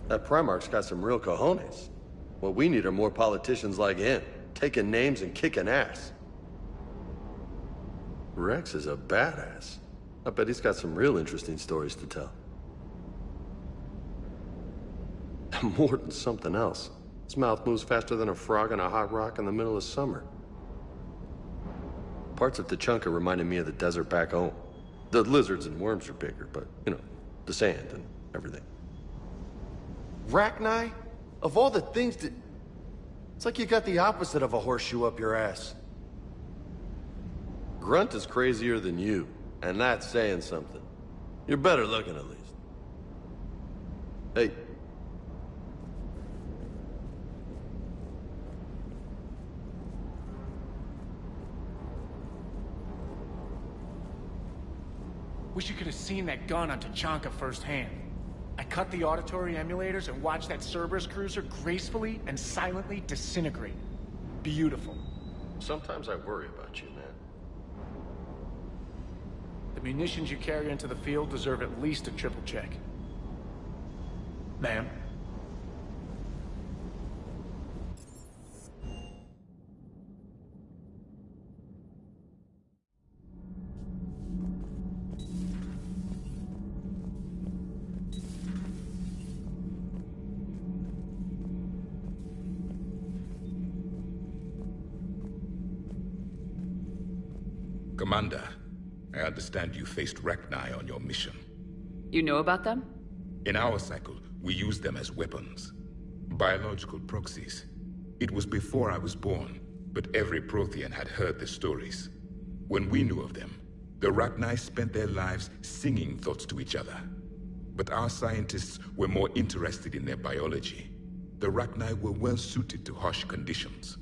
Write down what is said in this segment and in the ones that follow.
That Primarch's got some real cojones. What we need are more politicians like him, taking names and kicking ass. Rex is a badass. I bet he's got some real interesting stories to tell. More than something else. His mouth moves faster than a frog on a hot rock in the middle of summer. Parts of Tachanka reminded me of the desert back home. The lizards and worms are bigger, but, you know, the sand and everything. Rachni? Of all the things that... It's like you got the opposite of a horseshoe up your ass. Grunt is crazier than you, and that's saying something. You're better looking, at least. Hey. Wish you could have seen that gun on Tachanka firsthand. I cut the auditory emulators and watched that Cerberus cruiser gracefully and silently disintegrate. Beautiful. Sometimes I worry about you, man. The munitions you carry into the field deserve at least a triple check. Ma'am? Commander, I understand you faced Rachni on your mission. You know about them? In our cycle, we use them as weapons. Biological proxies. It was before I was born, but every Prothean had heard the stories. When we knew of them, the Rachni spent their lives singing thoughts to each other. But our scientists were more interested in their biology. The Rachni were well suited to harsh conditions.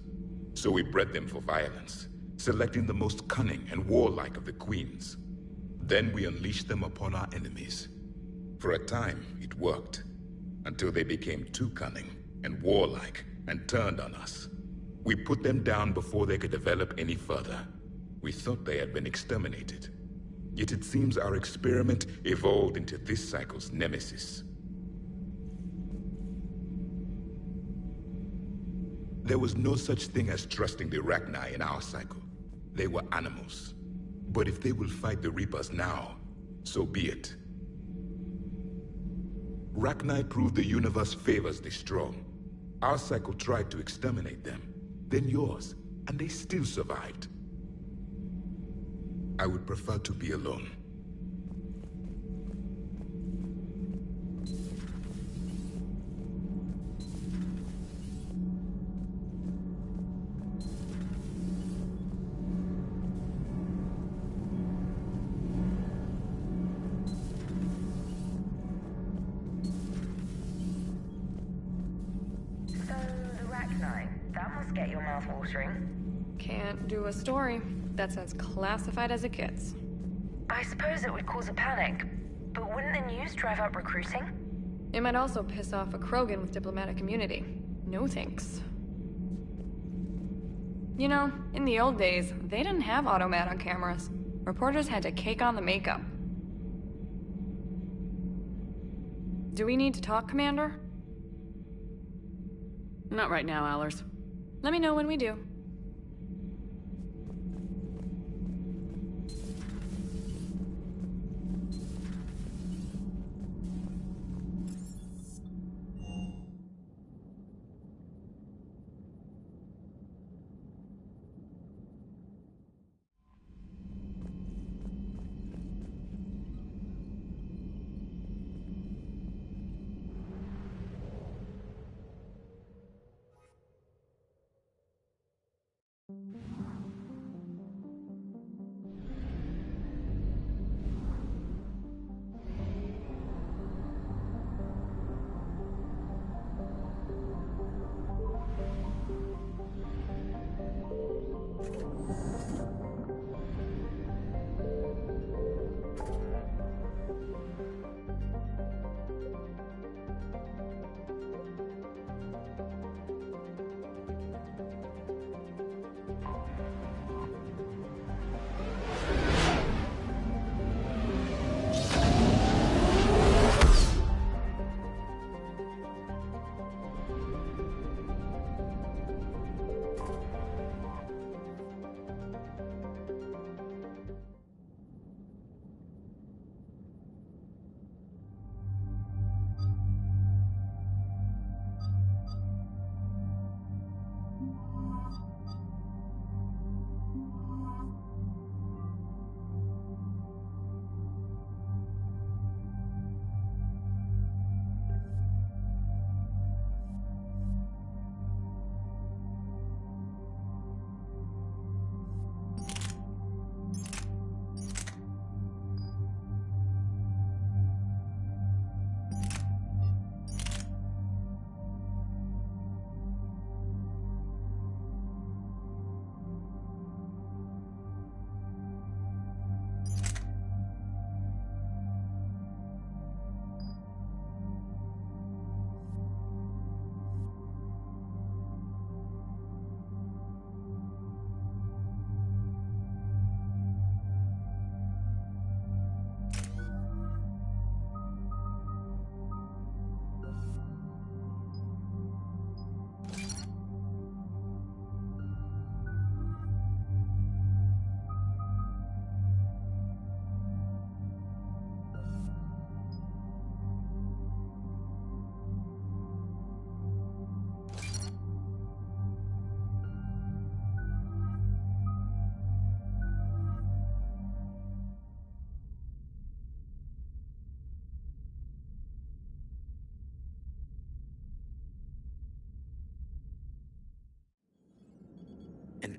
So we bred them for violence, selecting the most cunning and warlike of the queens. Then we unleashed them upon our enemies. For a time, it worked, until they became too cunning and warlike and turned on us. We put them down before they could develop any further. We thought they had been exterminated. Yet it seems our experiment evolved into this cycle's nemesis. There was no such thing as trusting the Rachni in our cycle. They were animals. But if they will fight the Reapers now, so be it. Rachni proved the universe favors the strong. Our cycle tried to exterminate them, then yours, and they still survived. I would prefer to be alone. Get your mouth watering. Can't do a story. That's as classified as it gets. I suppose it would cause a panic, but wouldn't the news drive up recruiting? It might also piss off a Krogan with diplomatic immunity. No thanks. You know, in the old days, they didn't have automat on cameras. Reporters had to cake on the makeup. Do we need to talk, Commander? Not right now, Allers. Let me know when we do.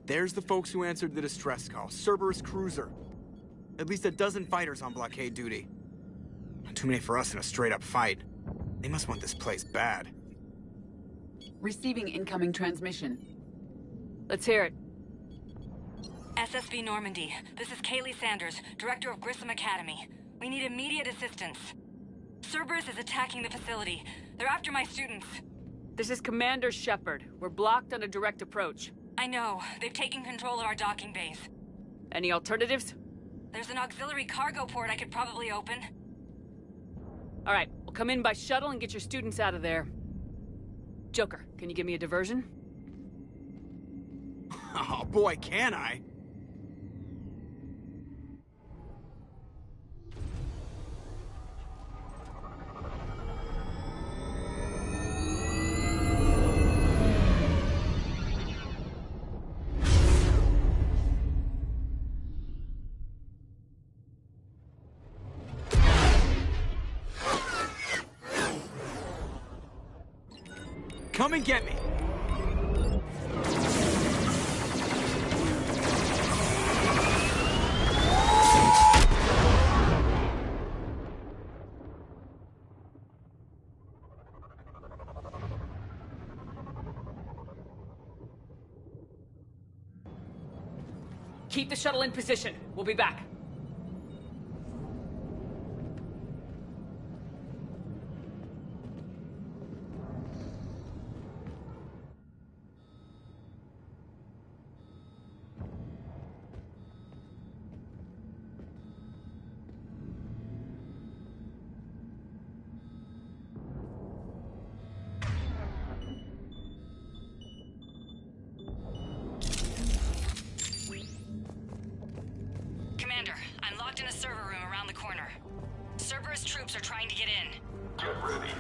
There's the folks who answered the distress call. Cerberus cruiser. At least a dozen fighters on blockade duty. Not too many for us in a straight-up fight. They must want this place bad. Receiving incoming transmission. Let's hear it. SSV Normandy. This is Kaylee Sanders, Director of Grissom Academy. We need immediate assistance. Cerberus is attacking the facility. They're after my students. This is Commander Shepard. We're blocked on a direct approach. I know. They've taken control of our docking base. Any alternatives? There's an auxiliary cargo port I could probably open. All right, we'll come in by shuttle and get your students out of there. Joker, can you give me a diversion? Oh boy, can I! Come and get me! Keep the shuttle in position. We'll be back. Commander, I'm locked in a server room around the corner. Cerberus troops are trying to get in. Get ready.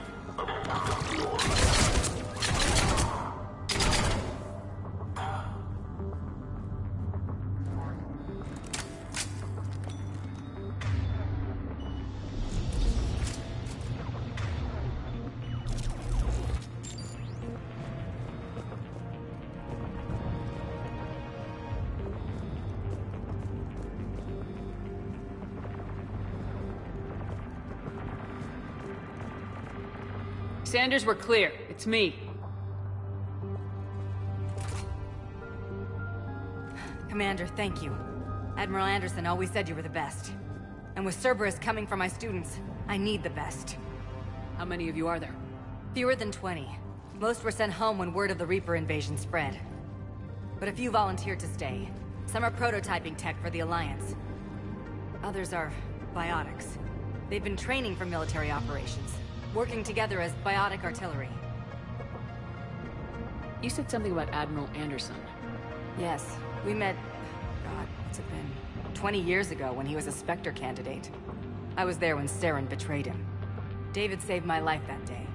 Sanders, we're clear. It's me. Commander, thank you. Admiral Anderson always said you were the best. And with Cerberus coming for my students, I need the best. How many of you are there? Fewer than 20. Most were sent home when word of the Reaper invasion spread. But a few volunteered to stay. Some are prototyping tech for the Alliance. Others are biotics. They've been training for military operations, working together as biotic artillery. You said something about Admiral Anderson. Yes, we met... God, what's it been? 20 years ago when he was a Spectre candidate. I was there when Saren betrayed him. David saved my life that day.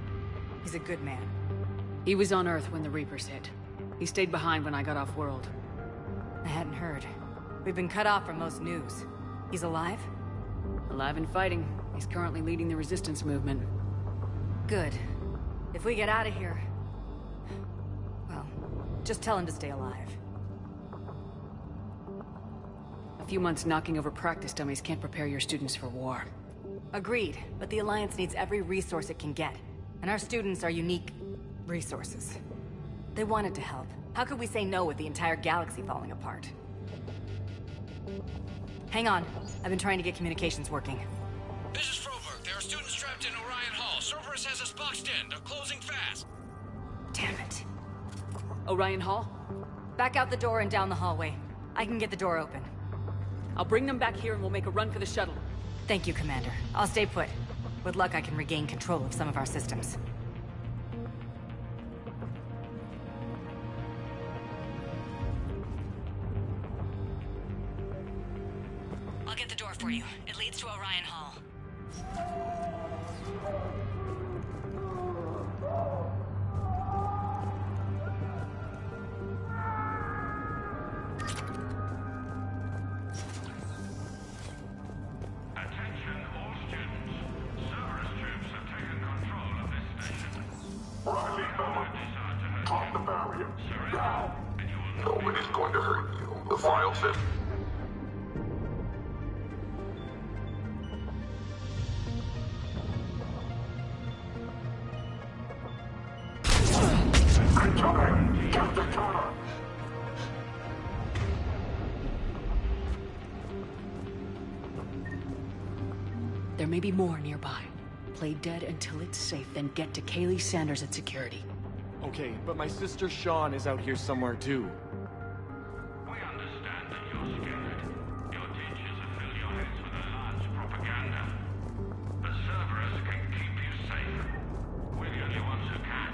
He's a good man. He was on Earth when the Reapers hit. He stayed behind when I got off-world. I hadn't heard. We've been cut off from most news. He's alive? Alive and fighting. He's currently leading the resistance movement. Good. If we get out of here... well, just tell him to stay alive. A few months knocking over practice dummies can't prepare your students for war. Agreed, but the Alliance needs every resource it can get. And our students are unique... resources. They wanted to help. How could we say no with the entire galaxy falling apart? Hang on. I've been trying to get communications working. This is Froberg. There are students trapped in Orion Hall. Cerberus has us boxed in. They're closing fast. Damn it. Orion Hall? Back out the door and down the hallway. I can get the door open. I'll bring them back here and we'll make a run for the shuttle. Thank you, Commander. I'll stay put. With luck, I can regain control of some of our systems. I'll get the door for you. It leads to Orion Hall. Attention all students. Cerberus troops have taken control of this station. Riley, No desire to hurt cross you. the barrier. Surrender, Now. and you will not be... Nobody's going to hurt The files have... There may be more nearby. Play dead until it's safe, then get to Kaylee Sanders at security. Okay, but my sister Sean is out here somewhere too. We understand that you're scared. Your teachers have filled your heads with Alliance propaganda. But Cerberus can keep you safe. We're the only ones who can.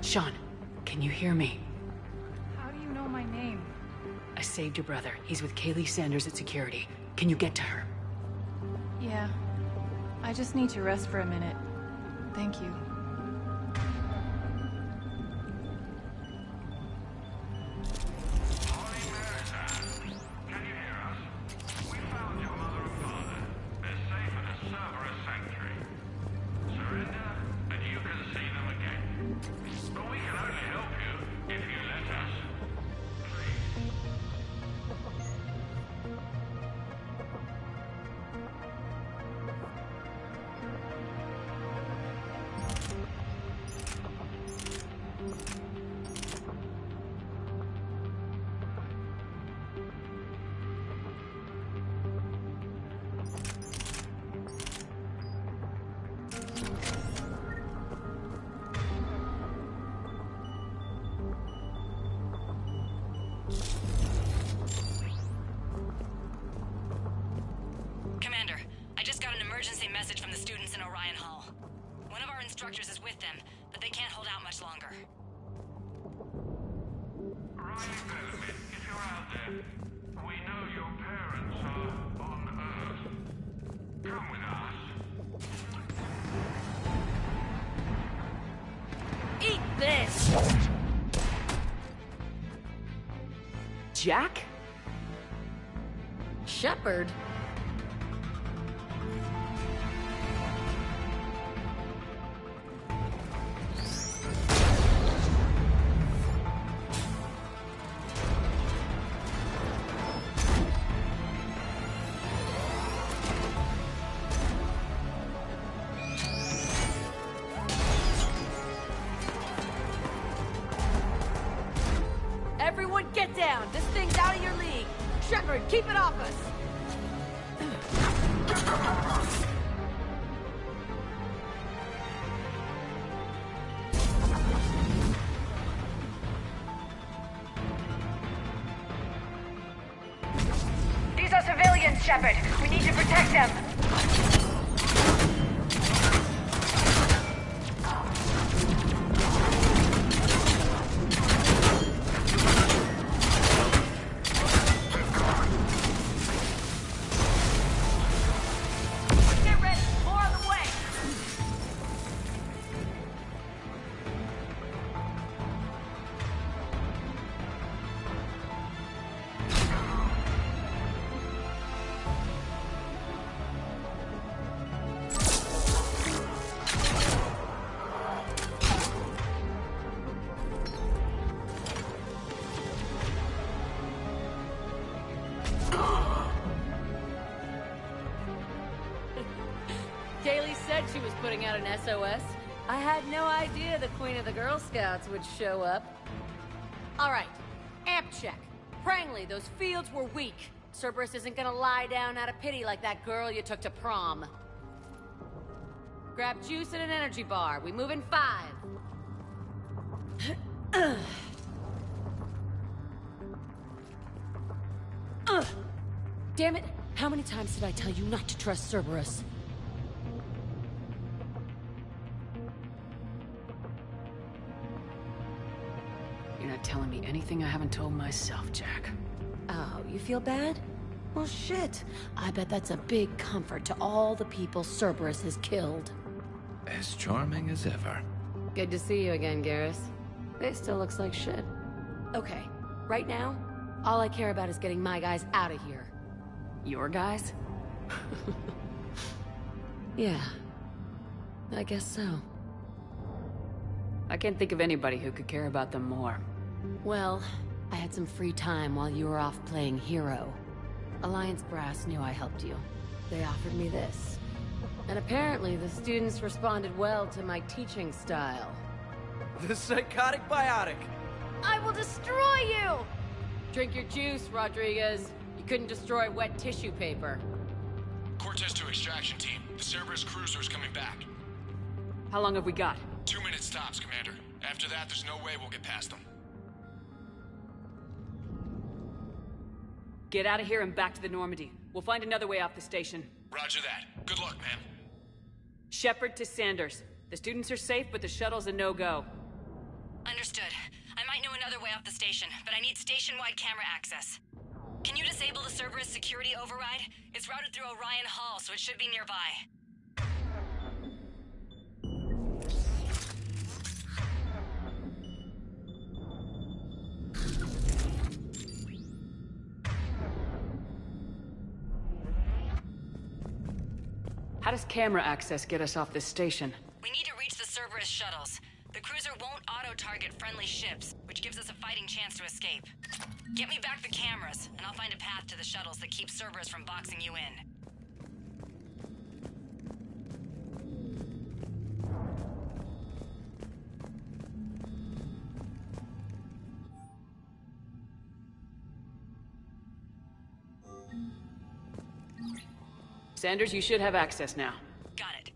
Sean, can you hear me? How do you know my name? I saved your brother. He's with Kaylee Sanders at security. Can you get to her? Yeah. I just need to rest for a minute. Thank you. Commander, I just got an emergency message from the students in Orion Hall. One of our instructors is with them, but they can't hold out much longer. Riley Bellamy, if you're out there, we know your parents are on Earth. Come with us. Eat this! Jack? Shepard? Everyone get down! This thing's out of your league! Shepard, keep it off us! These are civilians, Shepard. We need to protect them. Get ready! More on the way! Kaylee said she was putting out an SOS. I had no idea the Queen of the Girl Scouts would show up. All right, amp check. Prangley, those fields were weak. Cerberus isn't gonna lie down out of pity like that girl you took to prom. Grab juice and an energy bar. We move in 5. Damn it! How many times did I tell you not to trust Cerberus? You're not telling me anything I haven't told myself, Jack. Oh, you feel bad? Well, shit. I bet that's a big comfort to all the people Cerberus has killed. As charming as ever. Good to see you again, Garrus. It still looks like shit. Okay, right now, all I care about is getting my guys out of here. Your guys? Yeah. I guess so. I can't think of anybody who could care about them more. Well, I had some free time while you were off playing hero. Alliance Brass knew I helped you. They offered me this. And apparently the students responded well to my teaching style. The psychotic Biotic! I will destroy you! Drink your juice, Rodriguez. You couldn't destroy wet tissue paper. Cortez to extraction team. The Cerberus cruiser's coming back. How long have we got? 2 minutes tops, Commander. After that, there's no way we'll get past them. Get out of here and back to the Normandy. We'll find another way off the station. Roger that. Good luck, ma'am. Shepard to Sanders. The students are safe, but the shuttle's a no-go. Understood. I might know another way off the station, but I need station-wide camera access. Can you disable the Cerberus security override? It's routed through Orion Hall, so it should be nearby. How does camera access get us off this station? We need to reach the Cerberus shuttles. The cruiser won't auto-target friendly ships, which gives us a fighting chance to escape. Get me back the cameras, and I'll find a path to the shuttles that keep Cerberus from boxing you in. Sanders, you should have access now. Got it.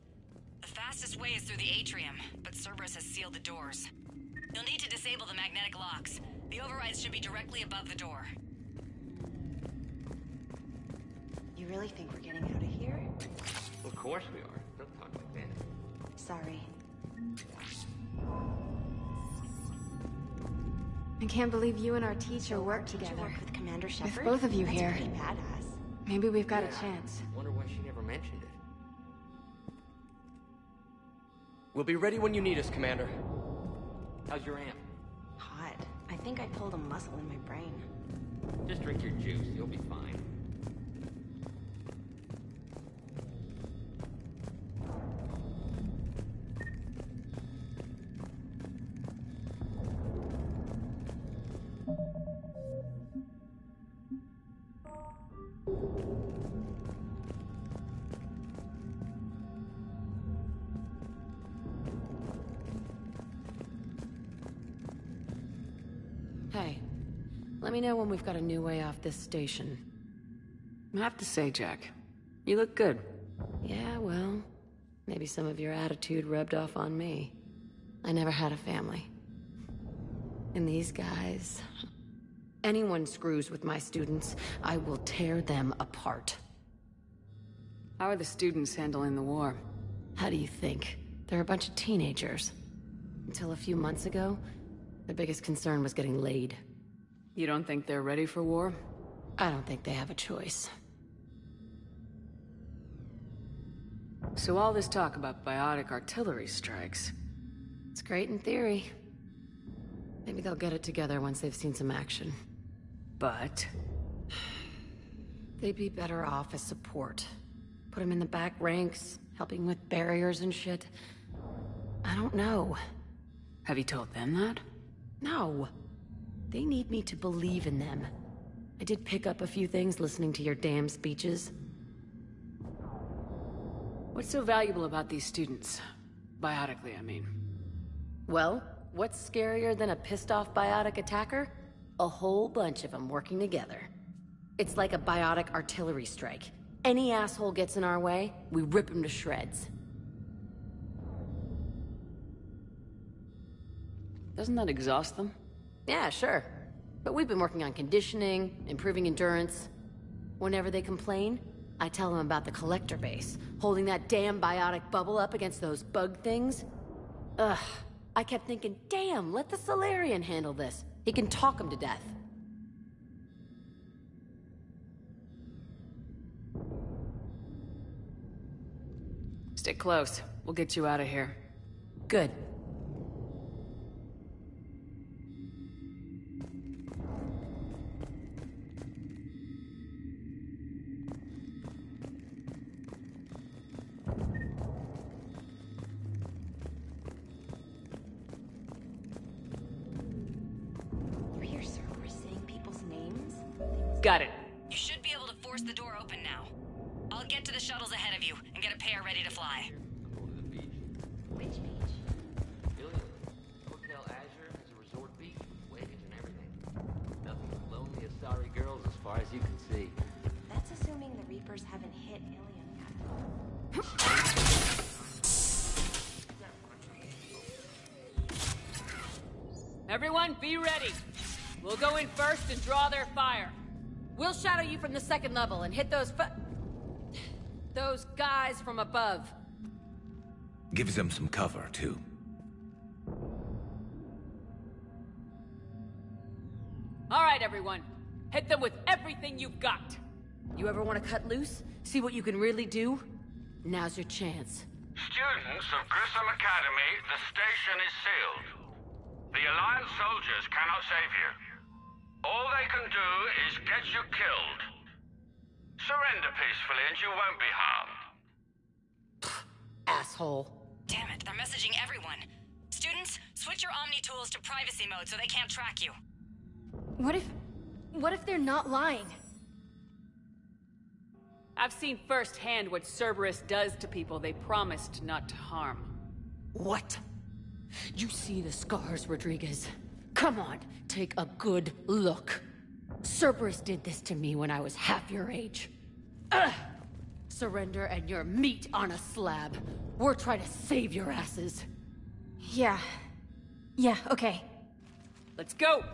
The fastest way is through the atrium, but Cerberus has sealed the doors. You'll need to disable the magnetic locks. The overrides should be directly above the door. You really think we're getting out of here? Of course we are. Don't talk like that. Sorry. I can't believe you and our teacher work together. Work with Commander Shepard? With both of you That's here. pretty badass. Maybe we've got a chance. Wonder why she never mentioned it. We'll be ready when you need us, Commander. How's your amp? Hot. I think I pulled a muscle in my brain. Just drink your juice. You'll be fine. Hey, let me know when we've got a new way off this station. I have to say, Jack, you look good. Yeah, well, maybe some of your attitude rubbed off on me. I never had a family. And these guys... Anyone screws with my students, I will tear them apart. How are the students handling the war? How do you think? They're a bunch of teenagers. Until a few months ago, their biggest concern was getting laid. You don't think they're ready for war? I don't think they have a choice. So all this talk about biotic artillery strikes... It's great in theory. Maybe they'll get it together once they've seen some action. But... They'd be better off as support. Put them in the back ranks, helping with barriers and shit. I don't know. Have you told them that? No. They need me to believe in them. I did pick up a few things listening to your damn speeches. What's so valuable about these students? Biotically, I mean. Well, what's scarier than a pissed-off biotic attacker? A whole bunch of them working together. It's like a biotic artillery strike. Any asshole gets in our way, we rip him to shreds. Doesn't that exhaust them? Yeah, sure. But we've been working on conditioning, improving endurance. Whenever they complain, I tell them about the collector base, holding that damn biotic bubble up against those bug things. Ugh. I kept thinking, damn, let the Solarian handle this. He can talk them to death. Stick close. We'll get you out of here. Good. Got it. You should be able to force the door open now. I'll get to the shuttles ahead of you and get a pair ready to fly. Which beach? Billion. Hotel Azure has a resort beach with waves and everything. Nothing but lonely as sorry girls as far as you can see. That's assuming the Reapers haven't hit Ilium yet. Everyone, be ready. We'll go in first and draw their fire. We'll shadow you from the second level and hit those guys from above. Gives them some cover, too. All right, everyone. Hit them with everything you've got. You ever want to cut loose? See what you can really do? Now's your chance. Students of Grissom Academy, the station is sealed. The Alliance soldiers cannot save you. All they can do is get you killed. Surrender peacefully and you won't be harmed. Asshole. Damn it, they're messaging everyone. Students, switch your Omni tools to privacy mode so they can't track you. What if they're not lying? I've seen firsthand what Cerberus does to people they promised not to harm. What? You see the scars, Rodriguez? Come on, take a good look. Cerberus did this to me when I was half your age. Ugh! Surrender and you're meat on a slab. We're trying to save your asses. Yeah, okay. Let's go!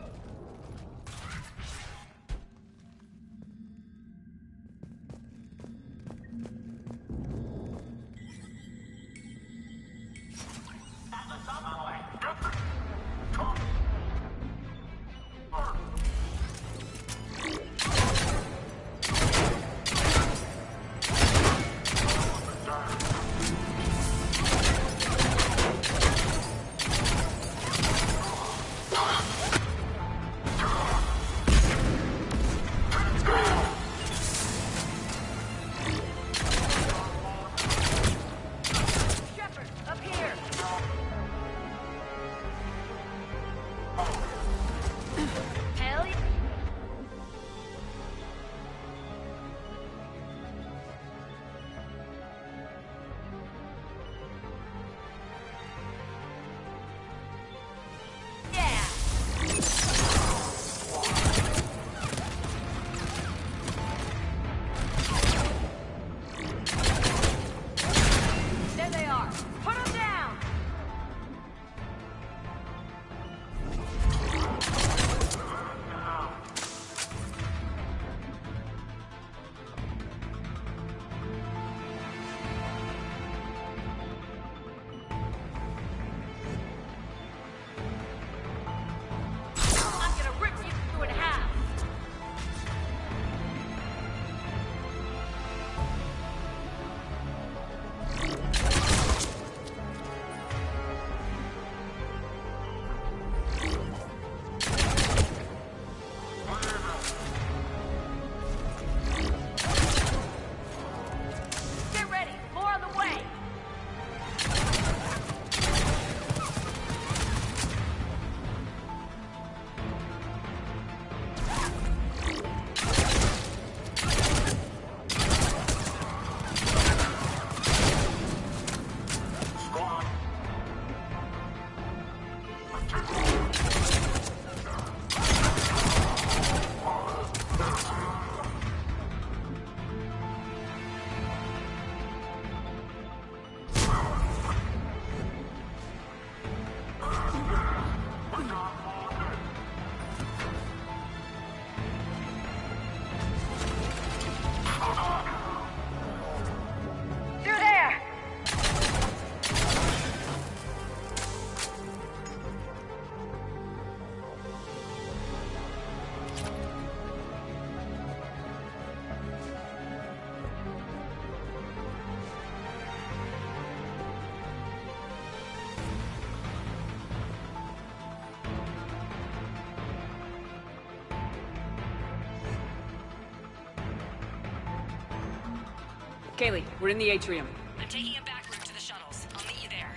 Kaylee, we're in the atrium. I'm taking a back route to the shuttles. I'll meet you there.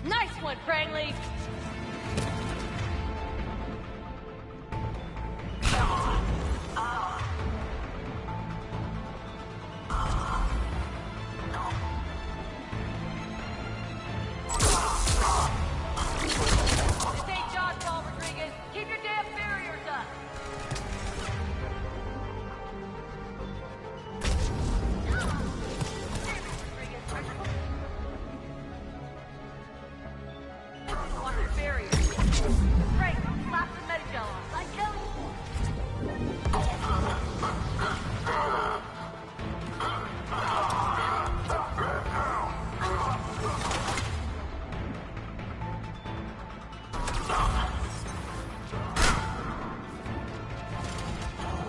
Nice one, Prangley! This ain't dodgeball, Rodriguez. Keep your damn barriers up. Watch your barriers. Great, slap some Medigel on. Like Kelly.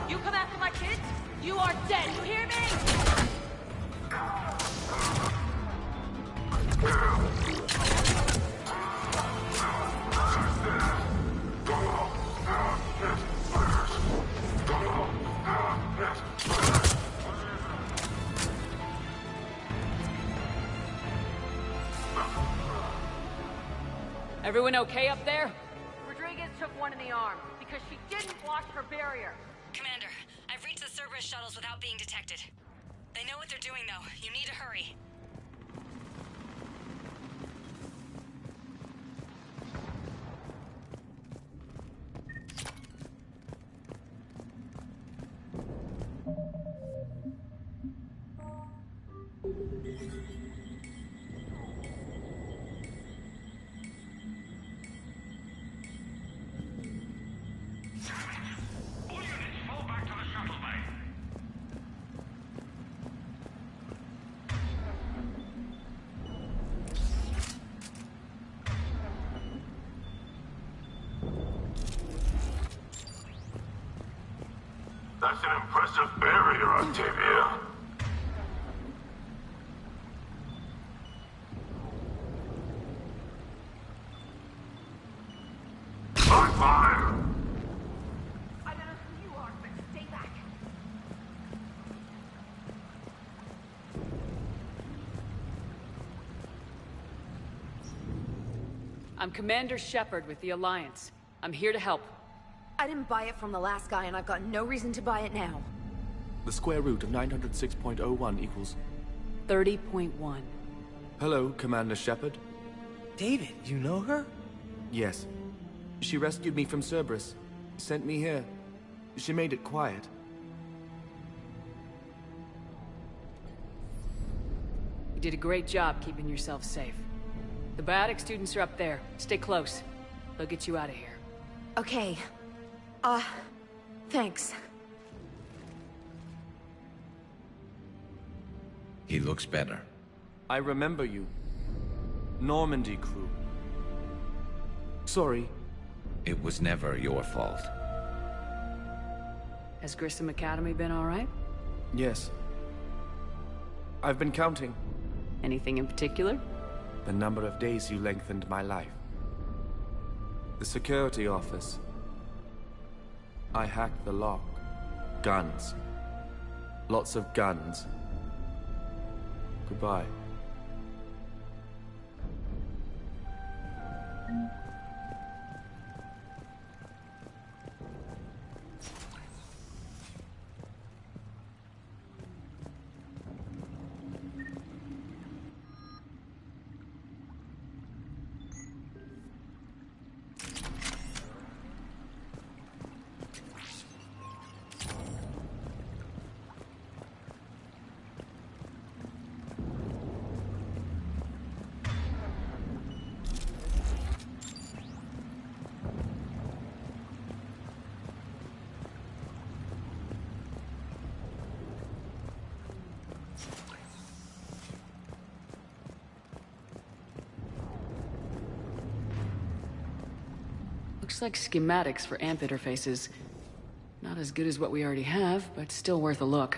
You come after my kids, you are dead. You hear me? Everyone okay up there? Rodriguez took one in the arm because she didn't watch her barrier. Commander, I've reached the Cerberus shuttles without being detected. They know what they're doing, though. You need to hurry. All units fall back to the shuttle bay. That's an impressive barrier, Octavia. High five! I don't know who you are, but stay back. I'm Commander Shepard with the Alliance. I'm here to help. I didn't buy it from the last guy, and I've got no reason to buy it now. The square root of 906.01 equals... 30.1. Hello, Commander Shepard. David, you know her? Yes. She rescued me from Cerberus. Sent me here. She made it quiet. You did a great job keeping yourself safe. The Biotic students are up there. Stay close. They'll get you out of here. Okay. Thanks. He looks better. I remember you. Normandy crew. Sorry. It was never your fault. Has Grissom Academy been all right? Yes. I've been counting. Anything in particular? The number of days you lengthened my life. The security office. I hacked the lock. Guns. Lots of guns. Goodbye. Looks like schematics for AMP interfaces. Not as good as what we already have, but still worth a look.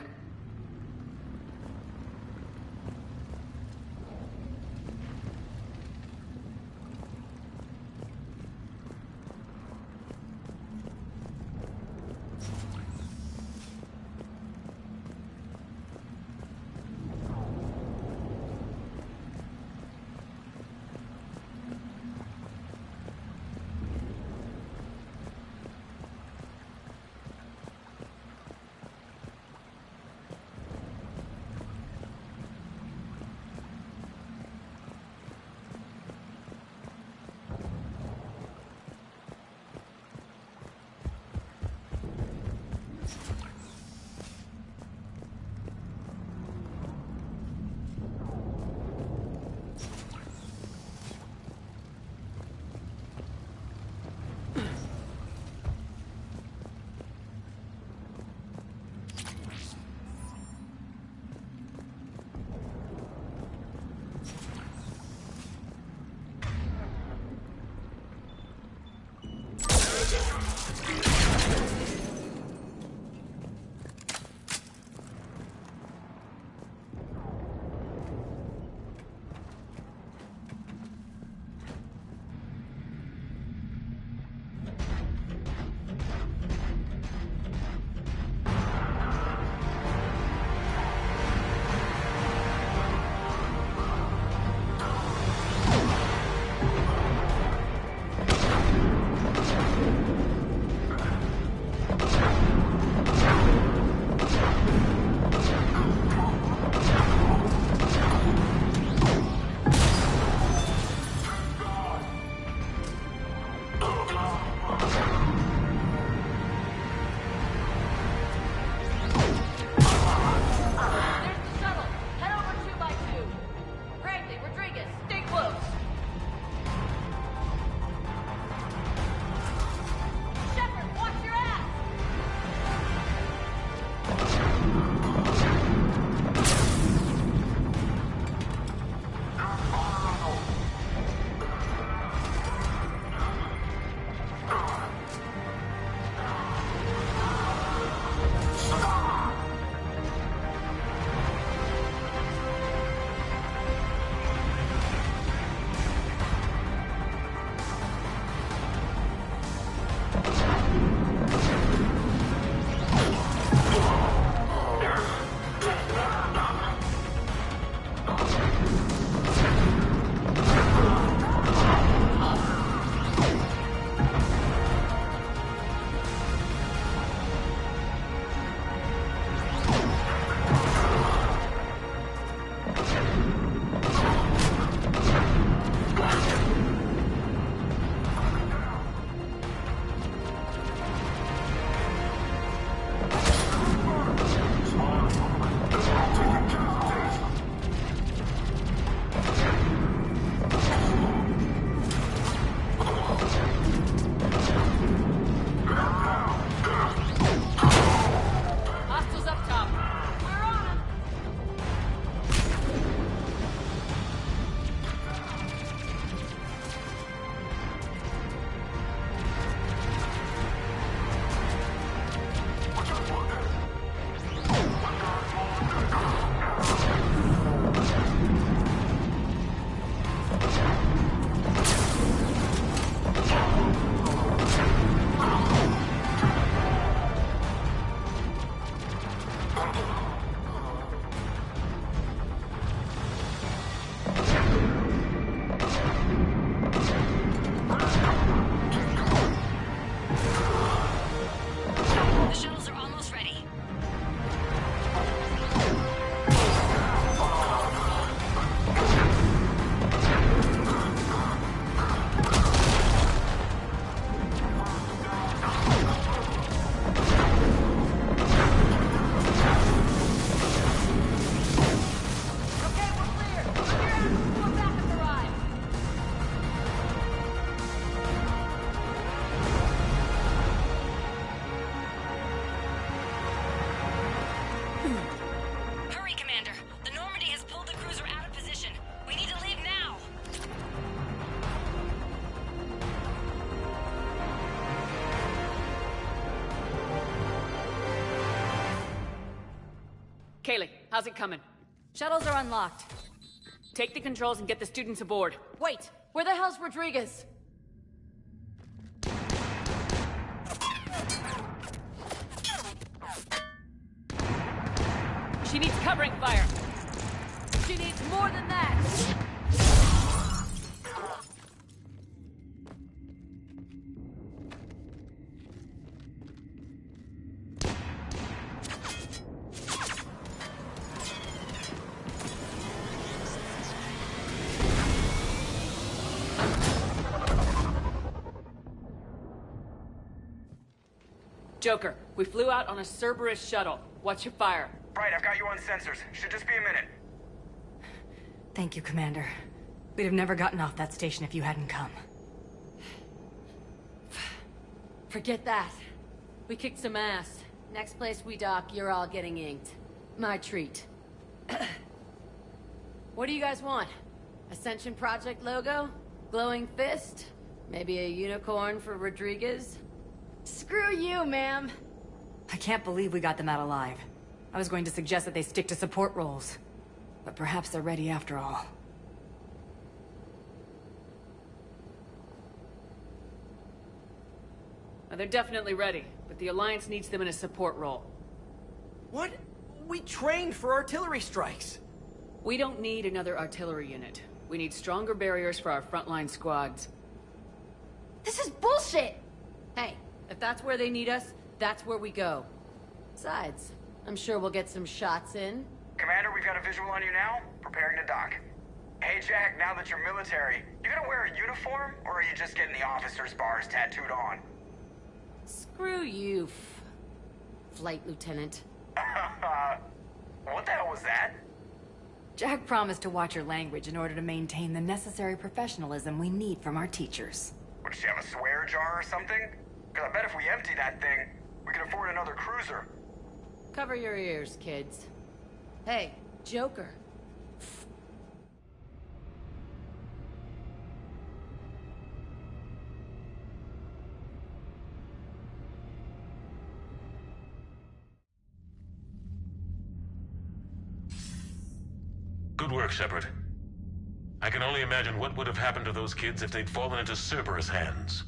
Kaylee, how's it coming? Shuttles are unlocked. Take the controls and get the students aboard. Wait! Where the hell's Rodriguez? She needs covering fire. She needs more than that! Joker, we flew out on a Cerberus shuttle. Watch your fire. Right, I've got you on sensors. Should just be a minute. Thank you, Commander. We'd have never gotten off that station if you hadn't come. Forget that. We kicked some ass. Next place we dock, you're all getting inked. My treat. What do you guys want? Ascension Project logo? Glowing fist? Maybe a unicorn for Rodriguez? Screw you, ma'am. I can't believe we got them out alive. I was going to suggest that they stick to support roles. But perhaps they're ready after all. Well, they're definitely ready, but the Alliance needs them in a support role. What? We trained for artillery strikes. We don't need another artillery unit. We need stronger barriers for our frontline squads. This is bullshit! Hey, if that's where they need us, that's where we go. Besides, I'm sure we'll get some shots in. Commander, we've got a visual on you now. Preparing to dock. Hey, Jack, now that you're military, you gonna wear a uniform, or are you just getting the officer's bars tattooed on? Screw you, Flight Lieutenant. What the hell was that? Jack promised to watch her language in order to maintain the necessary professionalism we need from our teachers. Would she have a swear jar or something? Because I bet if we empty that thing, we can afford another cruiser. Cover your ears, kids. Hey, Joker. Good work, Shepard. I can only imagine what would have happened to those kids if they'd fallen into Cerberus' hands.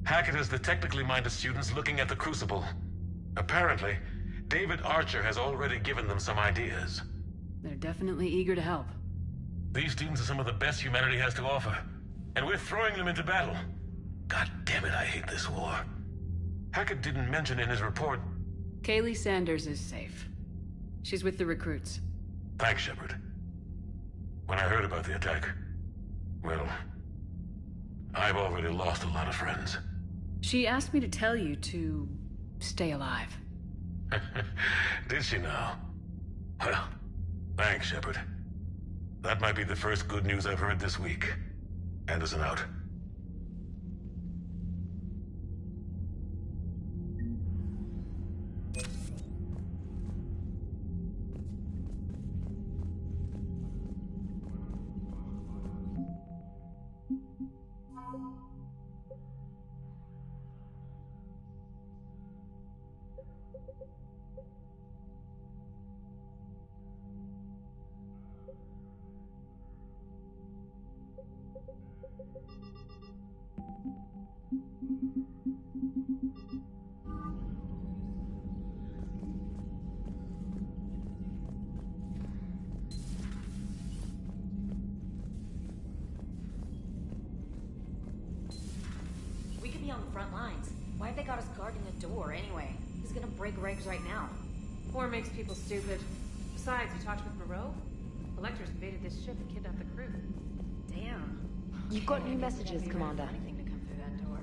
Hackett has the technically minded students looking at the Crucible. Apparently, David Archer has already given them some ideas. They're definitely eager to help. These students are some of the best humanity has to offer, and we're throwing them into battle. God damn it, I hate this war. Hackett didn't mention in his report... Kaylee Sanders is safe. She's with the recruits. Thanks, Shepard. When I heard about the attack, well, I've already lost a lot of friends. She asked me to tell you to stay alive. Did she now? Well, thanks, Shepard. That might be the first good news I've heard this week. Anderson out. We could be on the front lines. Why have they got us guarding the door anyway? Who's gonna break regs right now? War makes people stupid. Besides, you talked with Moreau? The Lectors invaded this ship and kidnapped the crew. Damn. You've got new messages, Commander. Anything to come through that door.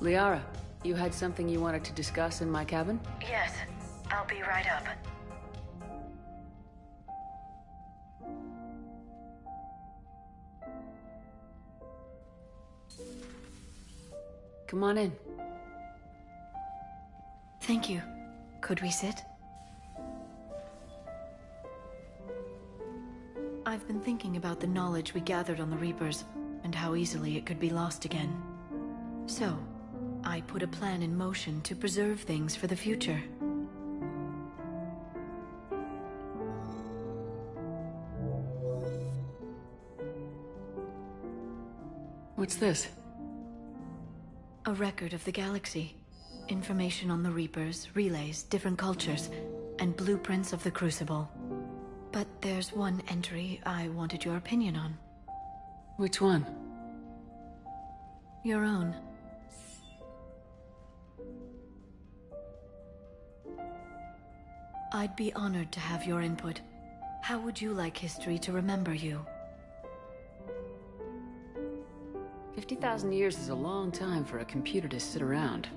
Liara, you had something you wanted to discuss in my cabin? Yes, I'll be right up. Come on in. Thank you. Could we sit? I've been thinking about the knowledge we gathered on the Reapers, and how easily it could be lost again. So, I put a plan in motion to preserve things for the future. What's this? A record of the galaxy. Information on the Reapers, relays, different cultures, and blueprints of the Crucible. But there's one entry I wanted your opinion on. Which one? Your own. I'd be honored to have your input. How would you like history to remember you? 50,000 years is a long time for a computer to sit around.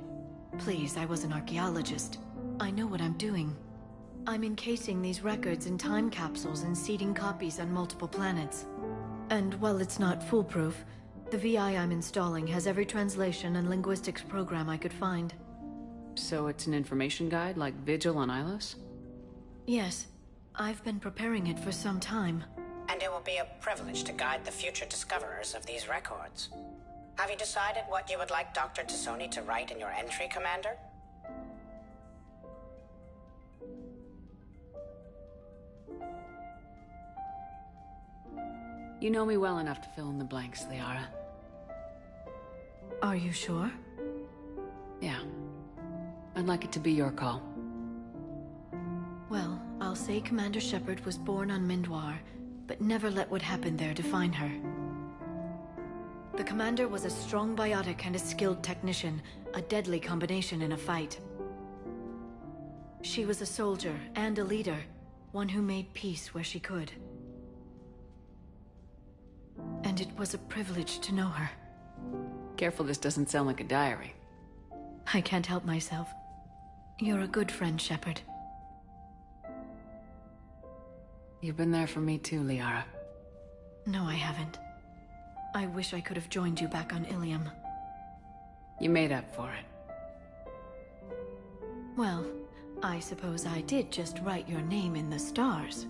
Please, I was an archaeologist. I know what I'm doing. I'm encasing these records in time capsules and seeding copies on multiple planets. And while it's not foolproof, the VI I'm installing has every translation and linguistics program I could find. So it's an information guide like Vigil on Ilos? Yes. I've been preparing it for some time. And it will be a privilege to guide the future discoverers of these records. Have you decided what you would like Dr. Tassoni to write in your entry, Commander? You know me well enough to fill in the blanks, Liara. Are you sure? Yeah. I'd like it to be your call. Well, I'll say Commander Shepard was born on Mindwar, but never let what happened there define her. The Commander was a strong biotic and a skilled technician, a deadly combination in a fight. She was a soldier and a leader, one who made peace where she could. And it was a privilege to know her. Careful this doesn't sound like a diary. I can't help myself. You're a good friend, Shepard. You've been there for me too, Liara. No, I haven't. I wish I could have joined you back on Ilium. You made up for it. Well, I suppose I did just write your name in the stars.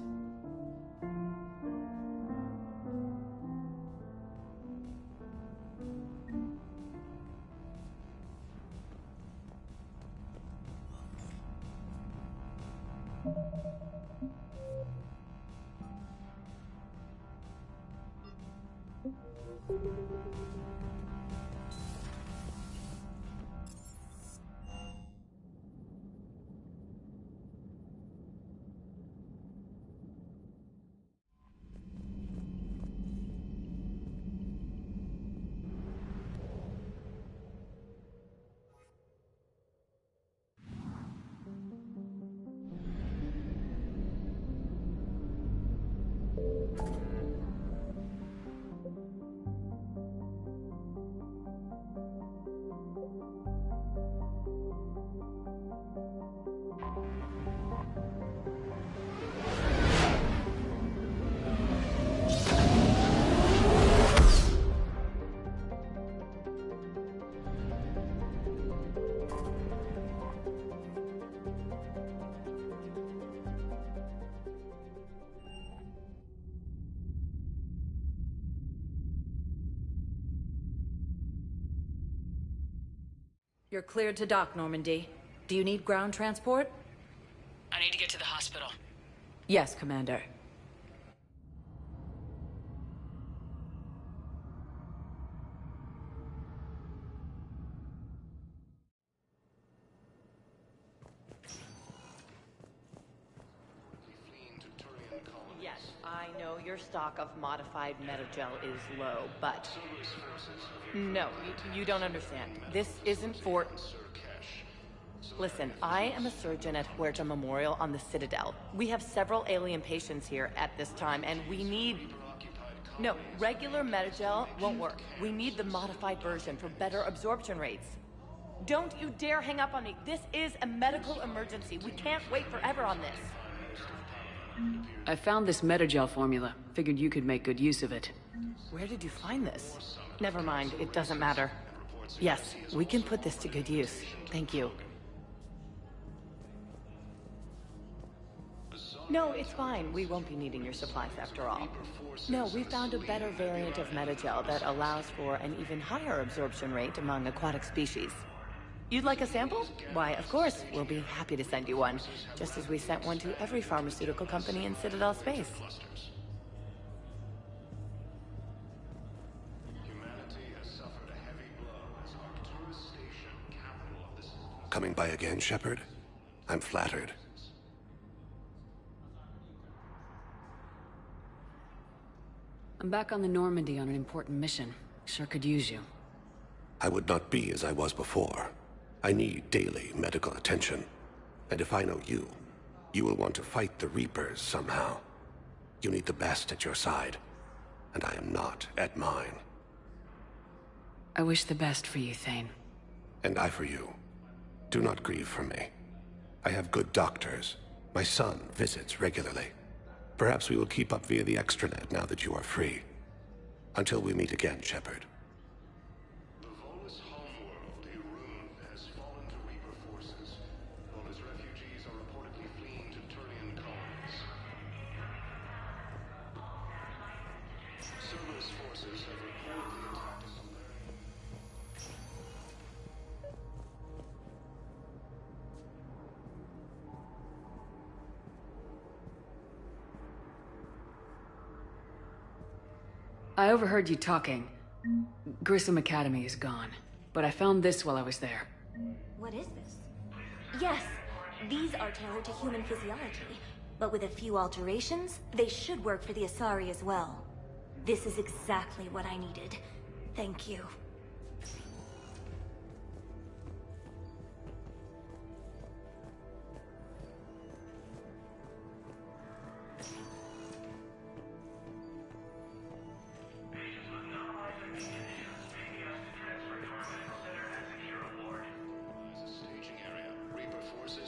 You're cleared to dock, Normandy. Do you need ground transport? I need to get to the hospital. Yes, Commander. Yes, I know your stock of modified metagel is low, but... No, you don't understand. This isn't for... Listen, I am a surgeon at Huerta Memorial on the Citadel. We have several alien patients here at this time, and we need... No, regular Metagel won't work. We need the modified version for better absorption rates. Don't you dare hang up on me. This is a medical emergency. We can't wait forever on this. I found this Metagel formula. Figured you could make good use of it. Where did you find this? Never mind, it doesn't matter. Yes, we can put this to good use. Thank you. No, it's fine. We won't be needing your supplies after all. No, we found a better variant of Metagel that allows for an even higher absorption rate among aquatic species. You'd like a sample? Why, of course, we'll be happy to send you one, just as we sent one to every pharmaceutical company in Citadel space. Coming by again, Shepard? I'm flattered. I'm back on the Normandy on an important mission. Sure could use you. I would not be as I was before. I need daily medical attention. And if I know you, you will want to fight the Reapers somehow. You need the best at your side, and I am not at mine. I wish the best for you, Thane. And I for you. Do not grieve for me. I have good doctors. My son visits regularly. Perhaps we will keep up via the extranet now that you are free. Until we meet again, Shepard. The Volus homeworld, Irun, has fallen to Reaper forces. Volus refugees are reportedly fleeing to Turian colonies. Cerberus forces have reportedly attacked a Solarian. I overheard you talking. Grissom Academy is gone, but I found this while I was there. What is this? Yes, these are tailored to human physiology, but with a few alterations, they should work for the Asari as well. This is exactly what I needed. Thank you.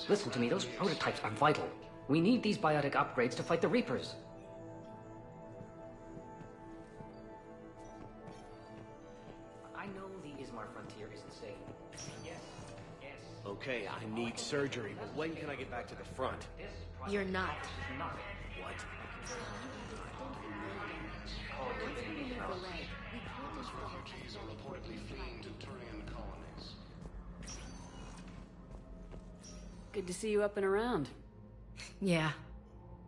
Listen to me, those prototypes are vital. We need these biotic upgrades to fight the Reapers. I know the Ismar frontier isn't safe. Yes, yes. Okay, I need surgery, but when can I get back to the front? You're not. What? Refugees are reportedly fleeing to Turian colonies. Good to see you up and around. Yeah.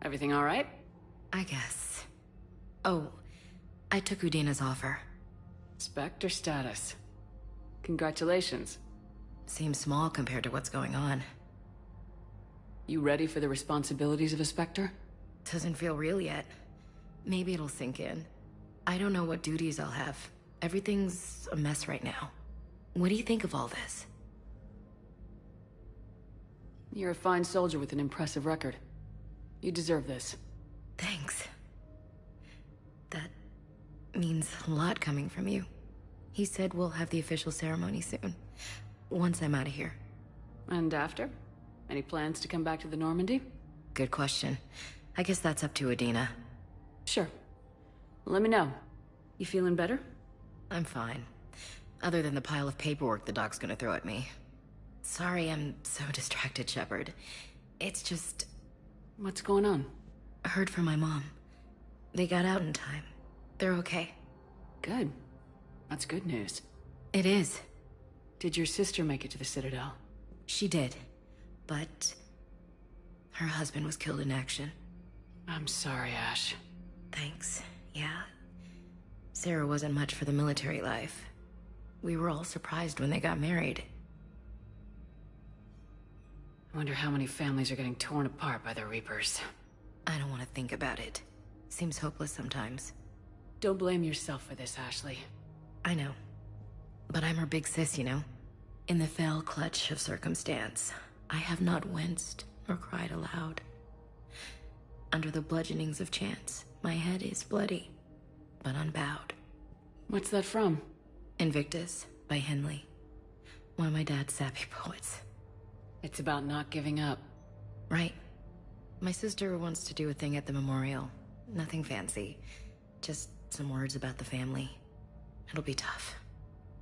Everything all right? I guess. Oh, I took Udina's offer. Spectre status. Congratulations. Seems small compared to what's going on. You ready for the responsibilities of a Spectre? Doesn't feel real yet. Maybe it'll sink in. I don't know what duties I'll have. Everything's a mess right now. What do you think of all this? You're a fine soldier with an impressive record. You deserve this. Thanks. That means a lot coming from you. He said we'll have the official ceremony soon. Once I'm out of here. And after? Any plans to come back to the Normandy? Good question. I guess that's up to Udina. Sure. Let me know. You feeling better? I'm fine. Other than the pile of paperwork the doc's gonna throw at me. Sorry I'm so distracted, Shepard. It's just... What's going on? I heard from my mom. They got out in time. They're okay. Good. That's good news. It is. Did your sister make it to the Citadel? She did. But... her husband was killed in action. I'm sorry, Ash. Thanks. Yeah. Sarah wasn't much for the military life. We were all surprised when they got married. I wonder how many families are getting torn apart by the Reapers. I don't want to think about it. Seems hopeless sometimes. Don't blame yourself for this, Ashley. I know. But I'm her big sis, you know? In the fell clutch of circumstance. I have not winced nor cried aloud. Under the bludgeonings of chance, my head is bloody, but unbowed. What's that from? Invictus by Henley. One of my dad's sappy poets. It's about not giving up. Right. My sister wants to do a thing at the memorial. Nothing fancy. Just some words about the family. It'll be tough.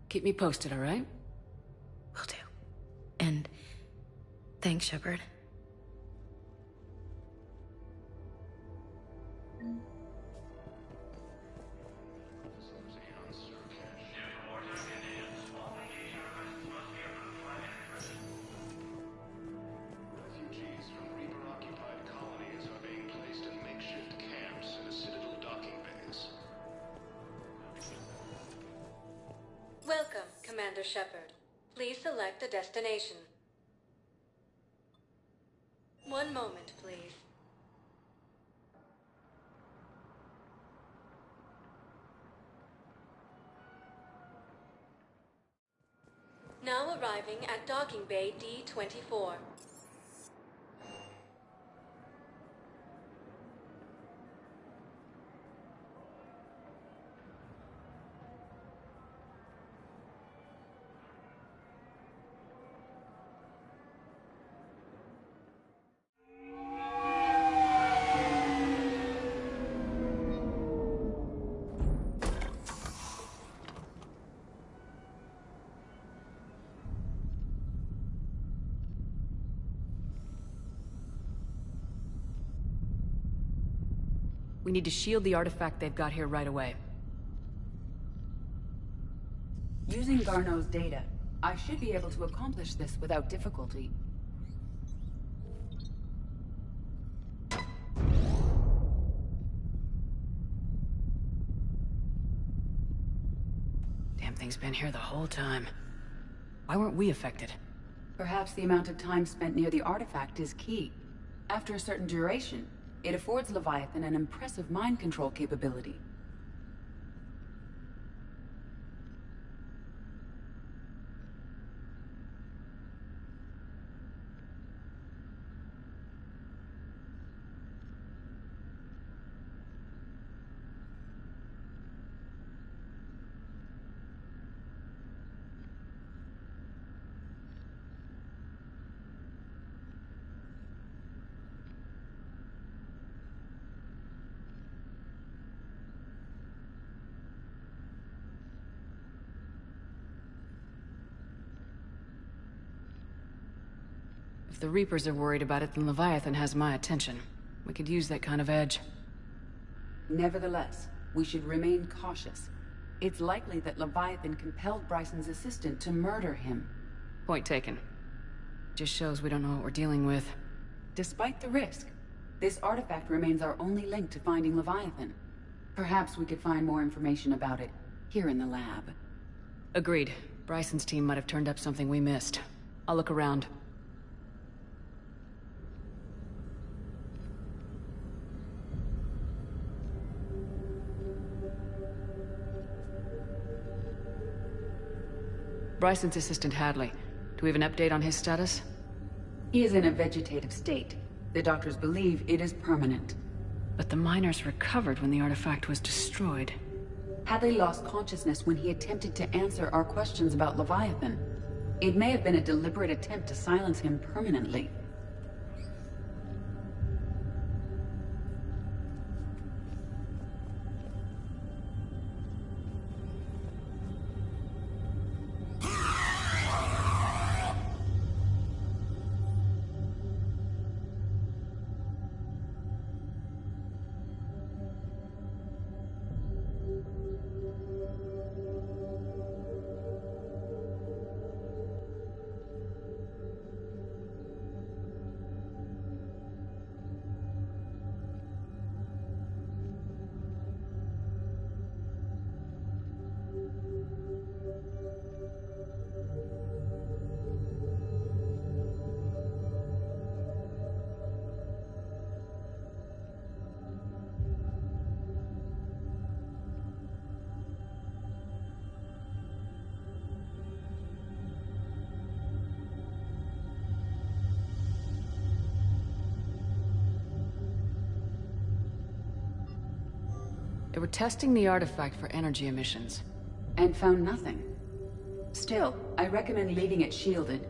Keep me posted, all right? Will do. And thanks, Shepard. Refugees from Reaper-occupied colonies are being placed in makeshift camps in the Citadel docking bays. Welcome, Commander Shepard. Please select a destination. One moment, please. Now arriving at docking bay D-24. We need to shield the artifact they've got here right away. Using Garneau's data, I should be able to accomplish this without difficulty. Damn thing's been here the whole time. Why weren't we affected? Perhaps the amount of time spent near the artifact is key. After a certain duration, it affords Leviathan an impressive mind control capability. If the Reapers are worried about it, then Leviathan has my attention. We could use that kind of edge. Nevertheless, we should remain cautious. It's likely that Leviathan compelled Bryson's assistant to murder him. Point taken. Just shows we don't know what we're dealing with. Despite the risk, this artifact remains our only link to finding Leviathan. Perhaps we could find more information about it here in the lab. Agreed. Bryson's team might have turned up something we missed. I'll look around. Bryson's assistant Hadley. Do we have an update on his status? He is in a vegetative state. The doctors believe it is permanent. But the miners recovered when the artifact was destroyed. Hadley lost consciousness when he attempted to answer our questions about Leviathan. It may have been a deliberate attempt to silence him permanently. They were testing the artifact for energy emissions. And found nothing. Still, I recommend leaving it shielded.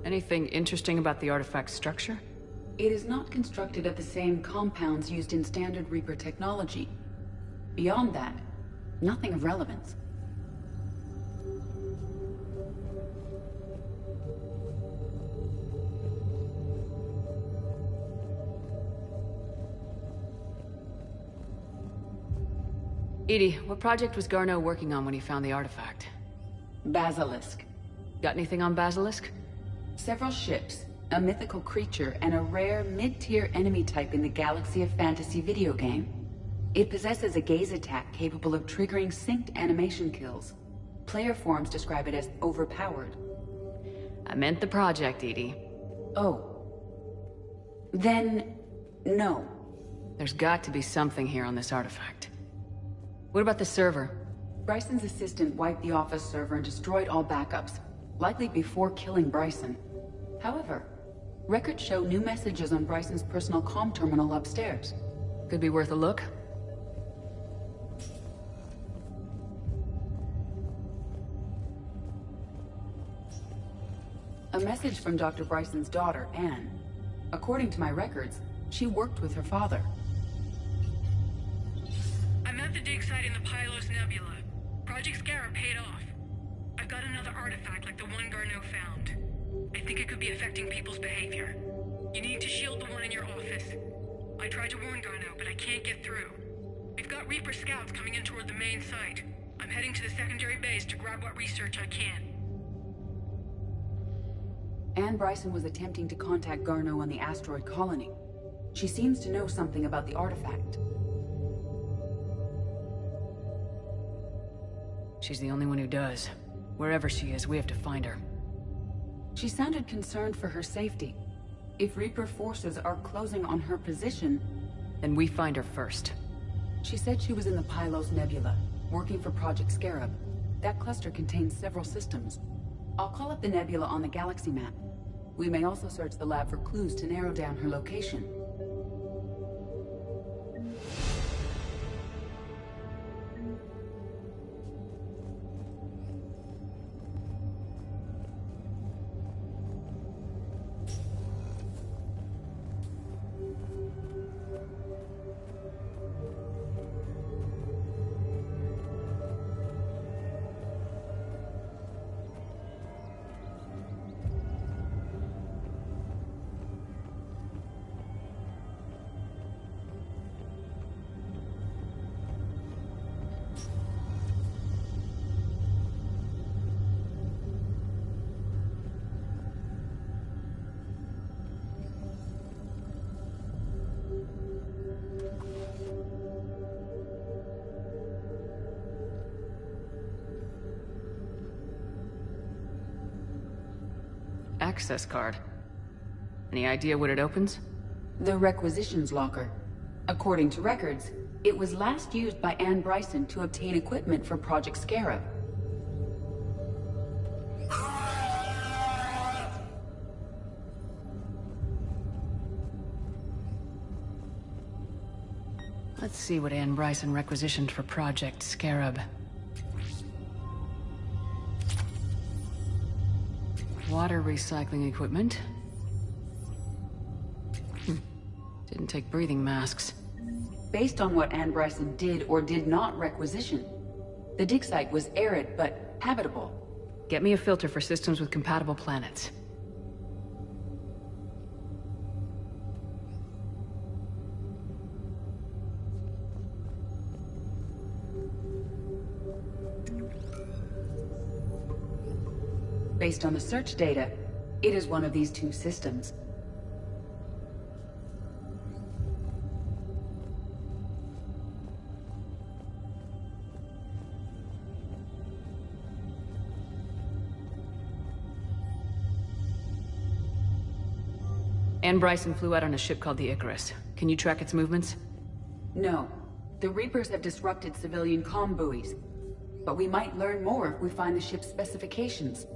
Anything interesting about the artifact's structure? It is not constructed of the same compounds used in standard Reaper technology. Beyond that, nothing of relevance. Edie, what project was Garneau working on when he found the artifact? Basilisk. Got anything on Basilisk? Several ships, a mythical creature, and a rare mid-tier enemy type in the Galaxy of Fantasy video game. It possesses a gaze attack capable of triggering synced animation kills. Player forums describe it as overpowered. I meant the project, Edie. Oh. Then, no. There's got to be something here on this artifact. What about the server? Bryson's assistant wiped the office server and destroyed all backups, likely before killing Bryson. However, records show new messages on Bryson's personal comm terminal upstairs. Could be worth a look. A message from Dr. Bryson's daughter, Anne. According to my records, she worked with her father. I'm at the dig site in the Pylos Nebula. Project Scarab paid off. I've got another artifact like the one Garneau found. I think it could be affecting people's behavior. You need to shield the one in your office. I tried to warn Garneau, but I can't get through. We've got Reaper scouts coming in toward the main site. I'm heading to the secondary base to grab what research I can. Anne Bryson was attempting to contact Garneau on the asteroid colony. She seems to know something about the artifact. She's the only one who does. Wherever she is, we have to find her. She sounded concerned for her safety. If Reaper forces are closing on her position... Then we find her first. She said she was in the Pylos Nebula, working for Project Scarab. That cluster contains several systems. I'll call up the nebula on the galaxy map. We may also search the lab for clues to narrow down her location. Access card. Any idea what it opens? The requisitions locker. According to records, it was last used by Anne Bryson to obtain equipment for Project Scarab. Let's see what Anne Bryson requisitioned for Project Scarab. Water recycling equipment. Didn't take breathing masks. Based on what Anne Bryson did or did not requisition, the dig site was arid but habitable. Get me a filter for systems with compatible planets. Based on the search data, it is one of these two systems. Anne Bryson flew out on a ship called the Icarus. Can you track its movements? No. The Reapers have disrupted civilian comm buoys. But we might learn more if we find the ship's specifications.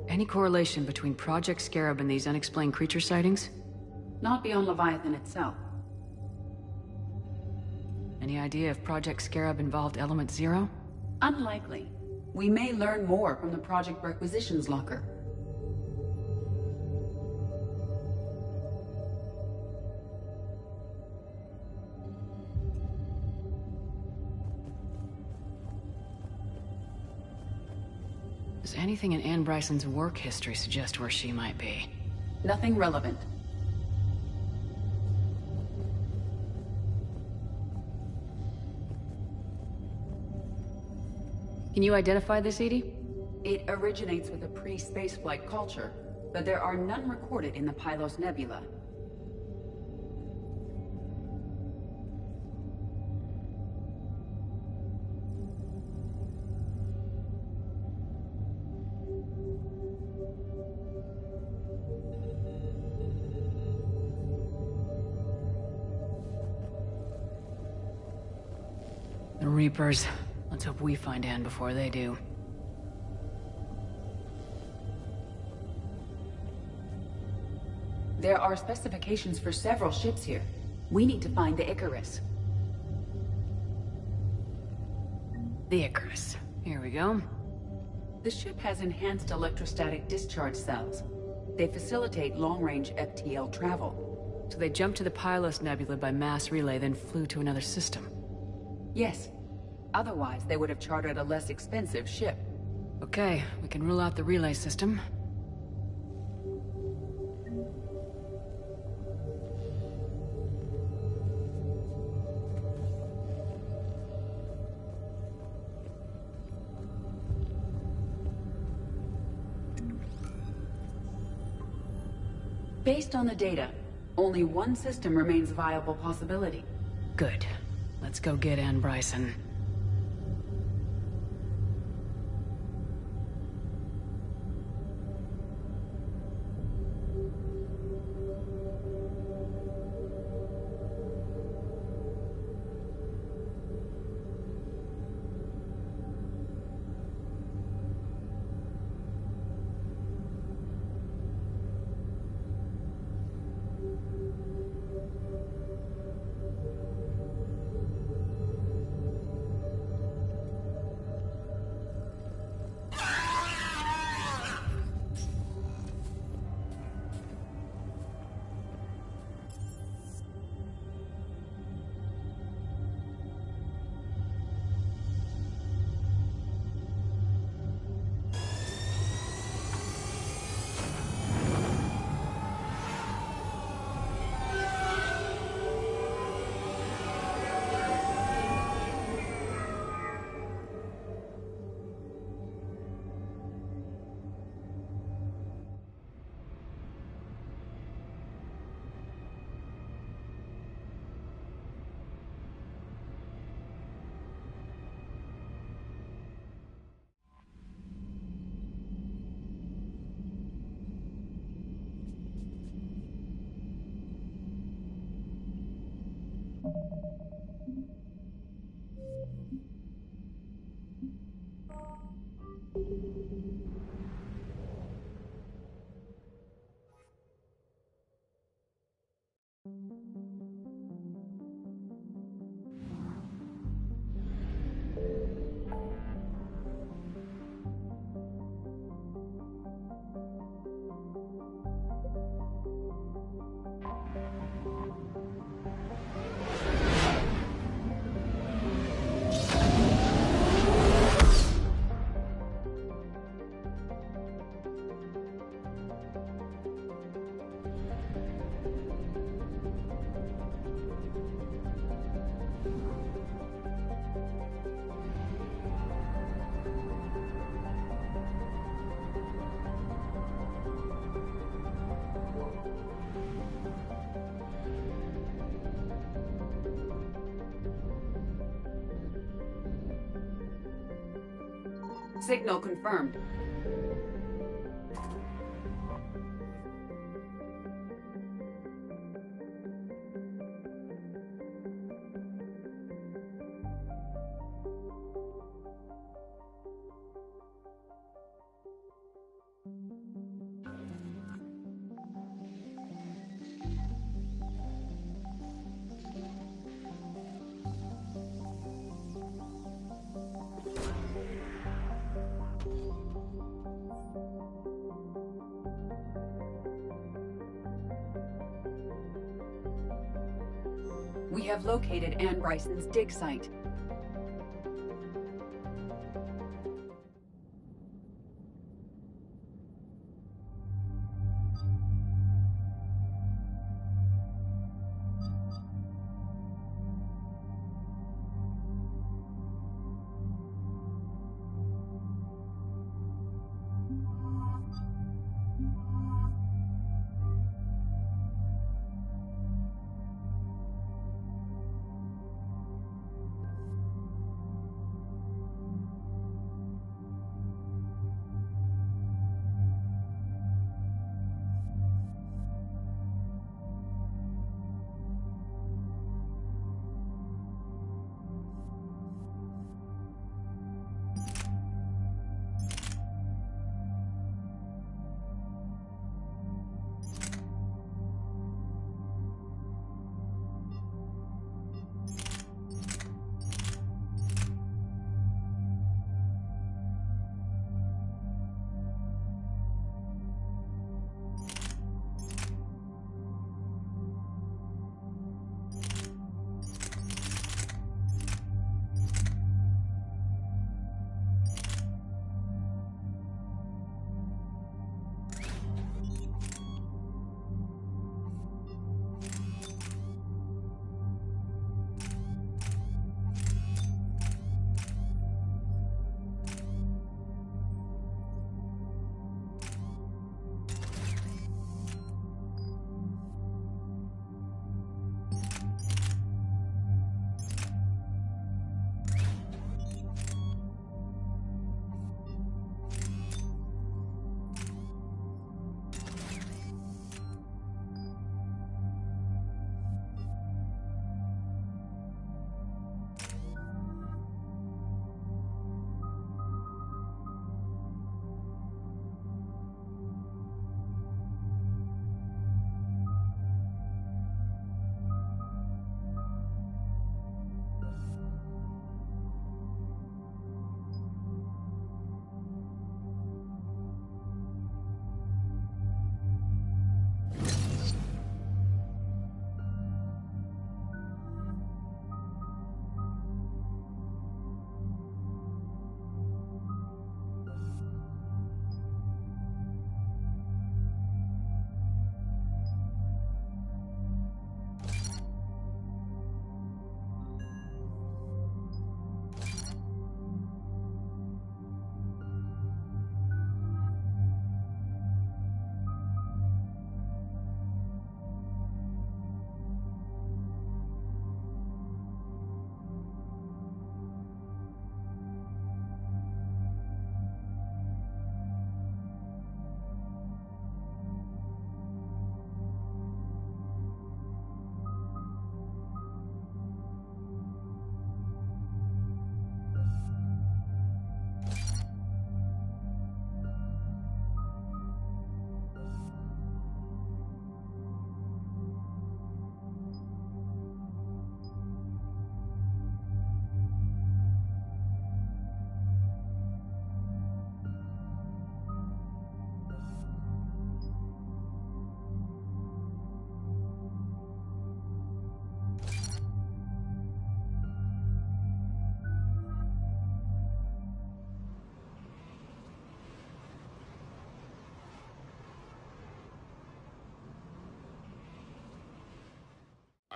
Any correlation between Project Scarab and these unexplained creature sightings? Not beyond Leviathan itself. Any idea if Project Scarab involved Element Zero? Unlikely. We may learn more from the project requisitions locker. Does anything in Anne Bryson's work history suggest where she might be? Nothing relevant. Can you identify this, Edie? It originates with a pre-spaceflight culture, but there are none recorded in the Pylos Nebula. The Reapers. Let's hope we find Anne before they do. There are specifications for several ships here. We need to find the Icarus. The Icarus. Here we go. The ship has enhanced electrostatic discharge cells. They facilitate long-range FTL travel. So they jumped to the Pylos Nebula by mass relay, then flew to another system. Yes. Otherwise, they would have chartered a less expensive ship. Okay, we can rule out the relay system. Based on the data, only one system remains a viable possibility. Good. Let's go get Anne Bryson. Signal confirmed. We have located Anne Bryson's dig site.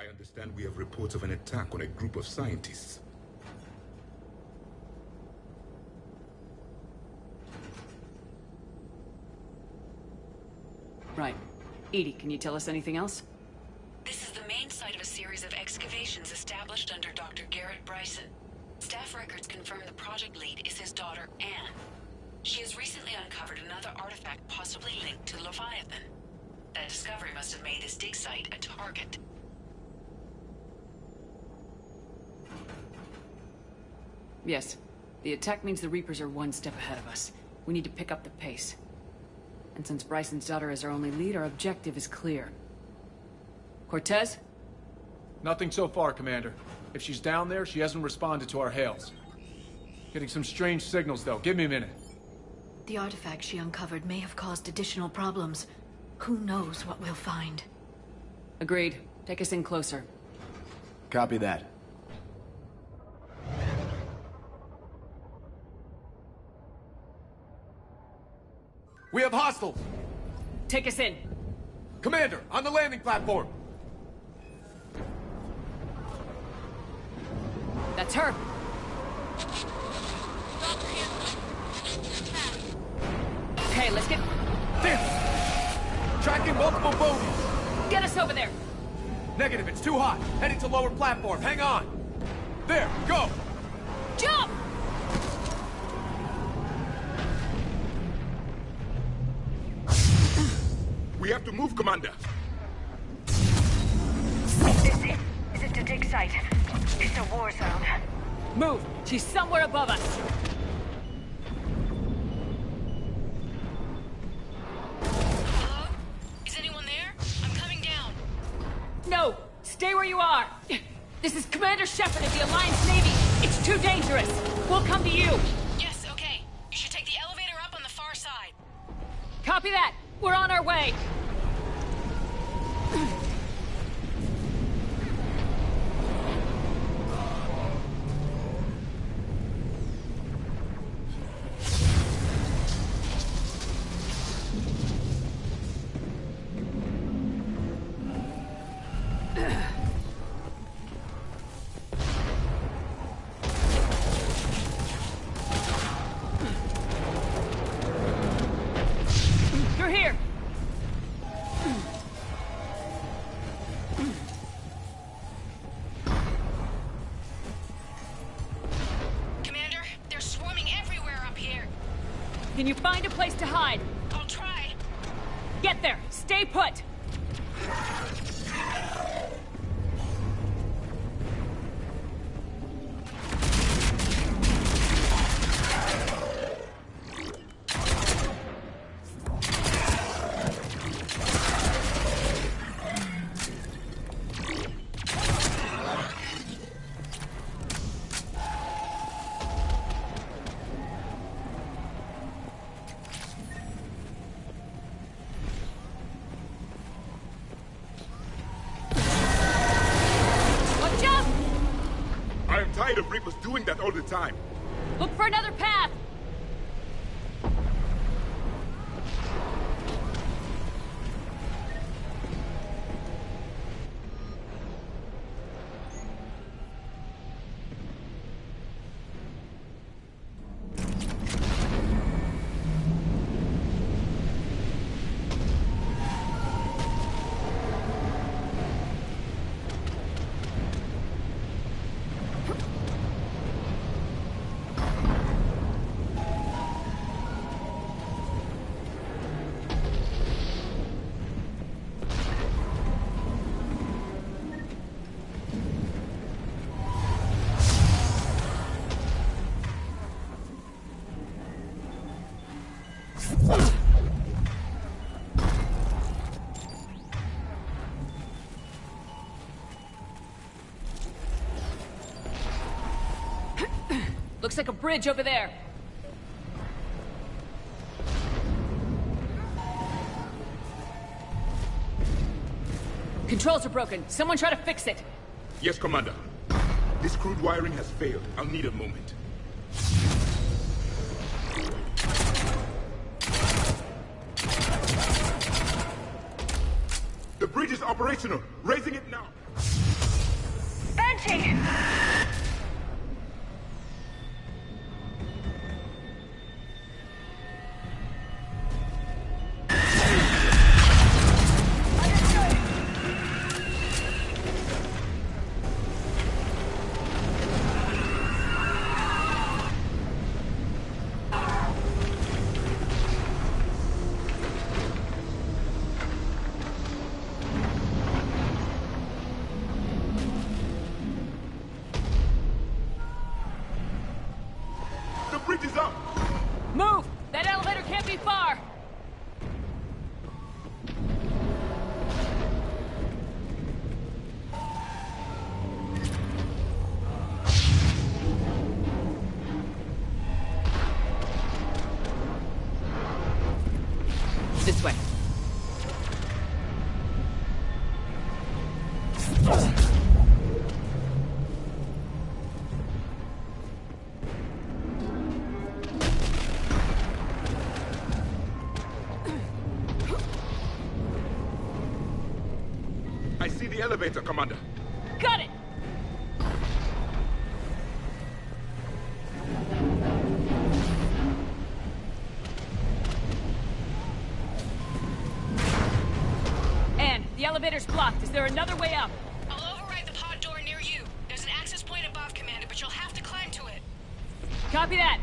I understand we have reports of an attack on a group of scientists. Right. Edie, can you tell us anything else? This is the main site of a series of excavations established under Dr. Garrett Bryson. Staff records confirm the project lead is his daughter, Anne. She has recently uncovered another artifact possibly linked to Leviathan. That discovery must have made this dig site a target. Yes. The attack means the Reapers are one step ahead of us. We need to pick up the pace. And since Bryson's daughter is our only lead, our objective is clear. Cortez? Nothing so far, Commander. If she's down there, she hasn't responded to our hails. Getting some strange signals, though. Give me a minute. The artifact she uncovered may have caused additional problems. Who knows what we'll find? Agreed. Take us in closer. Copy that. We have hostiles! Take us in! Commander, on the landing platform! That's her! Okay, let's get... Damn! Tracking multiple bogies! Get us over there! Negative, it's too hot. Heading to lower platform, hang on! There, go! Jump! We have to move, Commander. Is it to dig site? It's a war zone. Move! She's somewhere above us! Hello? Is anyone there? I'm coming down. No! Stay where you are! This is Commander Shepard of the Alliance Navy! It's too dangerous! We'll come to you! Yes, okay. You should take the elevator up on the far side. Copy that! We're on our way! You're here! Commander, they're swarming everywhere up here. Can you find a place to hide? I'll try. Get there! Stay put! Watch out! I am tired of Reapers doing that all the time. Look for another path! Looks like a bridge over there. Controls are broken. Someone try to fix it. Yes, Commander. This crude wiring has failed. I'll need a moment. The bridge is operational. Raising it now. Banshee! The bridge is up! Move! That elevator can't be far! This way. I see the elevator, Commander. Got it! Anne, the elevator's blocked. Is there another way up? I'll override the pod door near you. There's an access point above, Commander, but you'll have to climb to it. Copy that.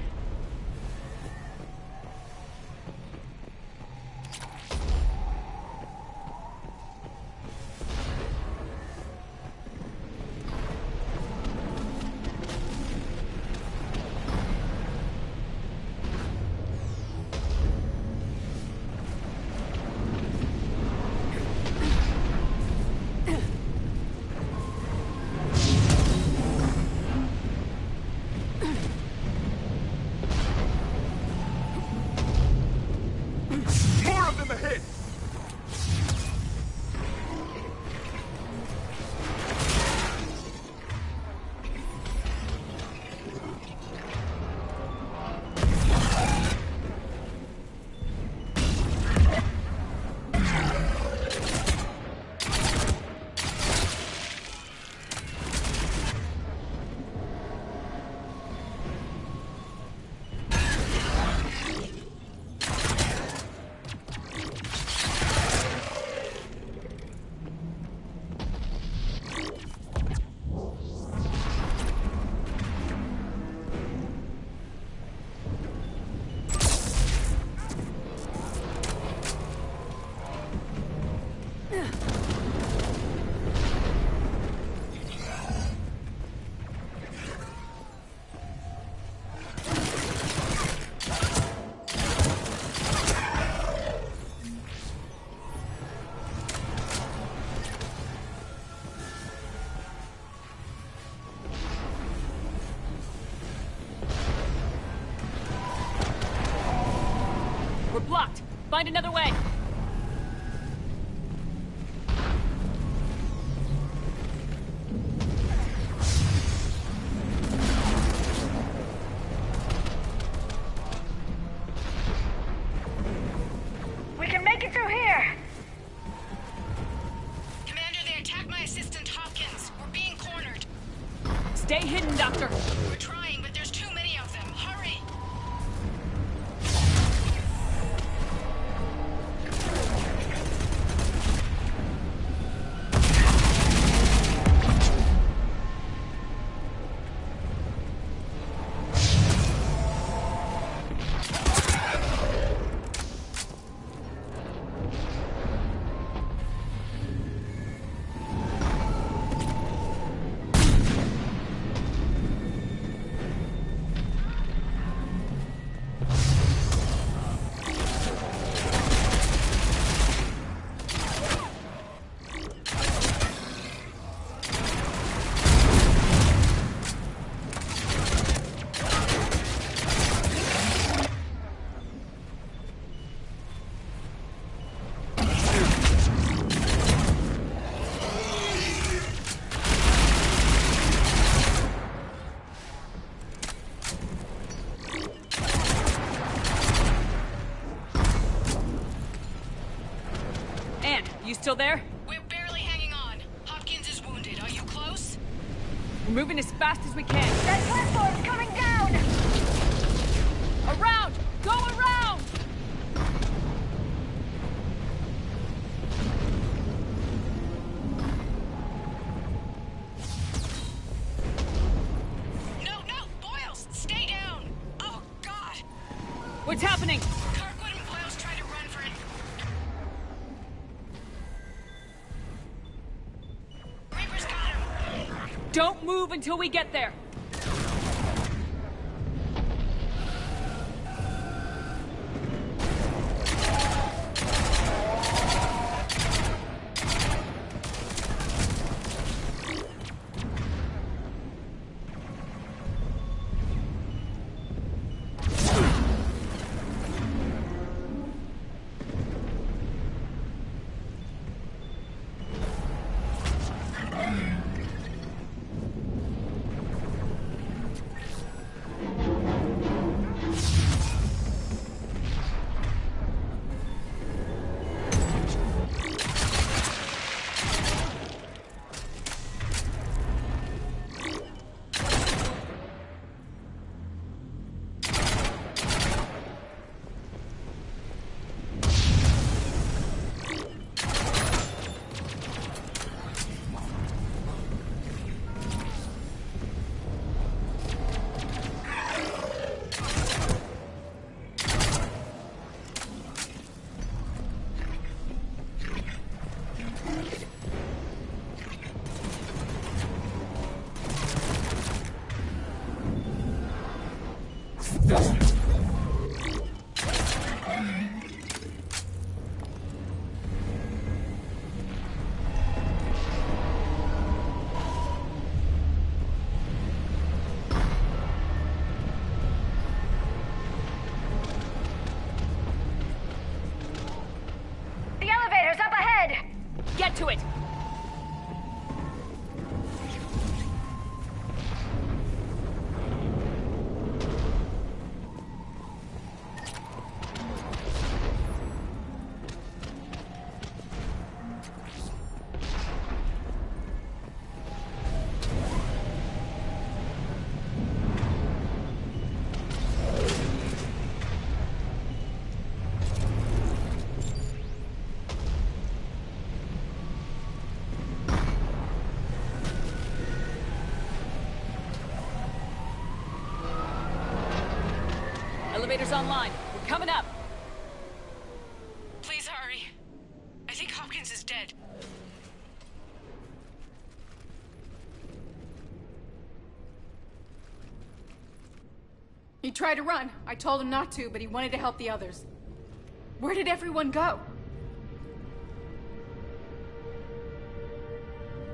More of them ahead! We're blocked. Find another way. We can make it through here! Commander, they attacked my assistant Hopkins. We're being cornered. Stay hidden, Doctor. We're trying, but there's too many of them. Hurry! Anne, you still there? We're barely hanging on. Hopkins is wounded. Are you close? We're moving as fast as we can. That platform's coming down! Around! Go around! No! Boyles! Stay down! Oh, God! What's happening? Kirkwood and Boyles tried to run for it. Reaper's got him! Don't move until we get there. to it! Elevator's online. We're coming up. Please hurry. I think Hopkins is dead. He tried to run. I told him not to, but he wanted to help the others. Where did everyone go?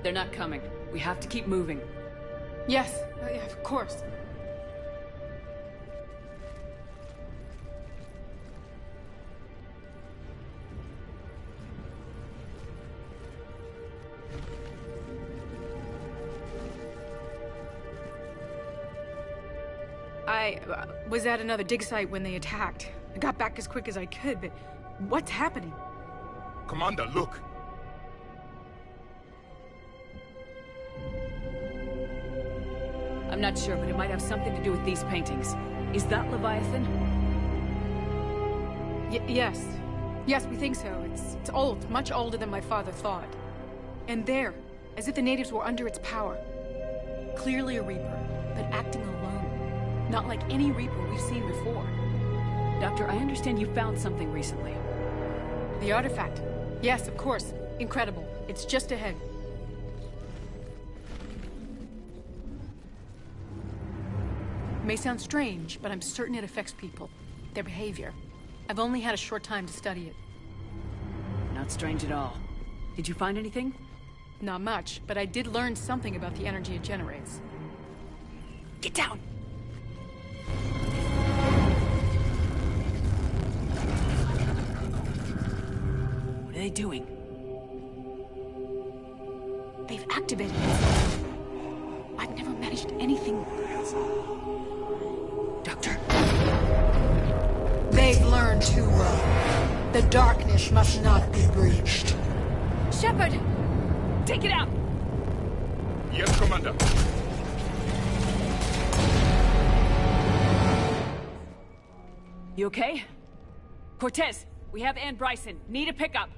They're not coming. We have to keep moving. Yes, yeah, of course. I was at another dig site when they attacked. I got back as quick as I could, but what's happening? Commander, look! I'm not sure, but it might have something to do with these paintings. Is that Leviathan? Yes. Yes, we think so. It's old, much older than my father thought. And there, as if the natives were under its power. Clearly a Reaper, but acting alone. Not like any Reaper we've seen before. Doctor, I understand you found something recently. The artifact. Yes, of course. Incredible. It's just ahead. It may sound strange, but I'm certain it affects people. Their behavior. I've only had a short time to study it. Not strange at all. Did you find anything? Not much, but I did learn something about the energy it generates. Get down! What are they doing? They've activated it. I've never managed anything. Doctor. They've learned too well. The darkness must not be breached. Shepard! Take it out! Yes, Commander. You okay? Cortez, we have Ann Bryson. Need a pickup.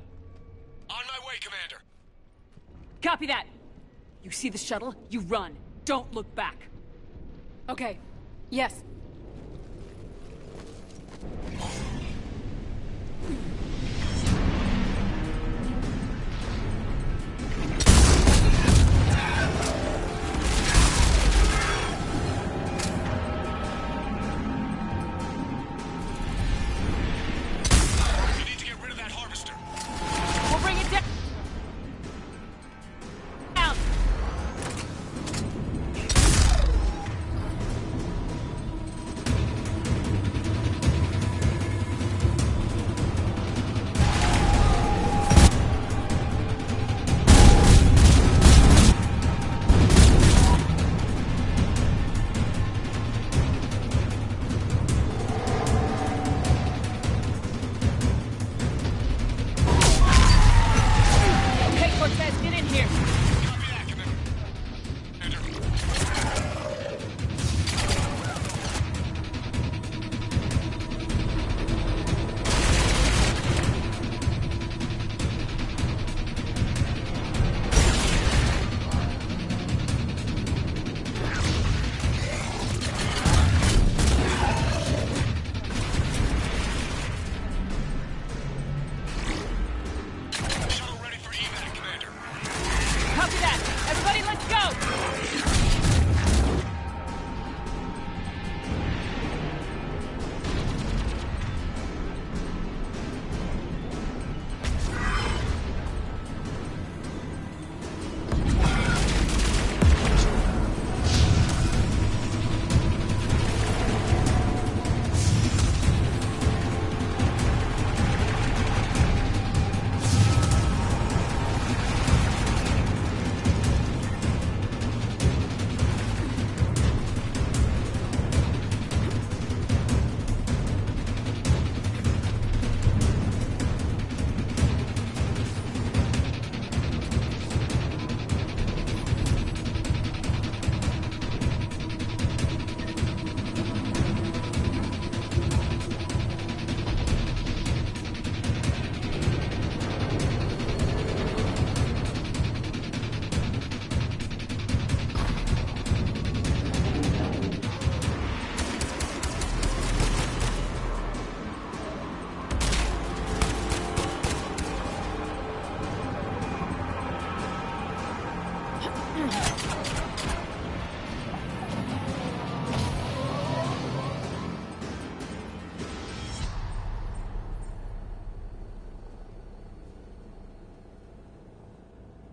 On my way, Commander. Copy that. You see the shuttle? You run. Don't look back. Okay. Yes.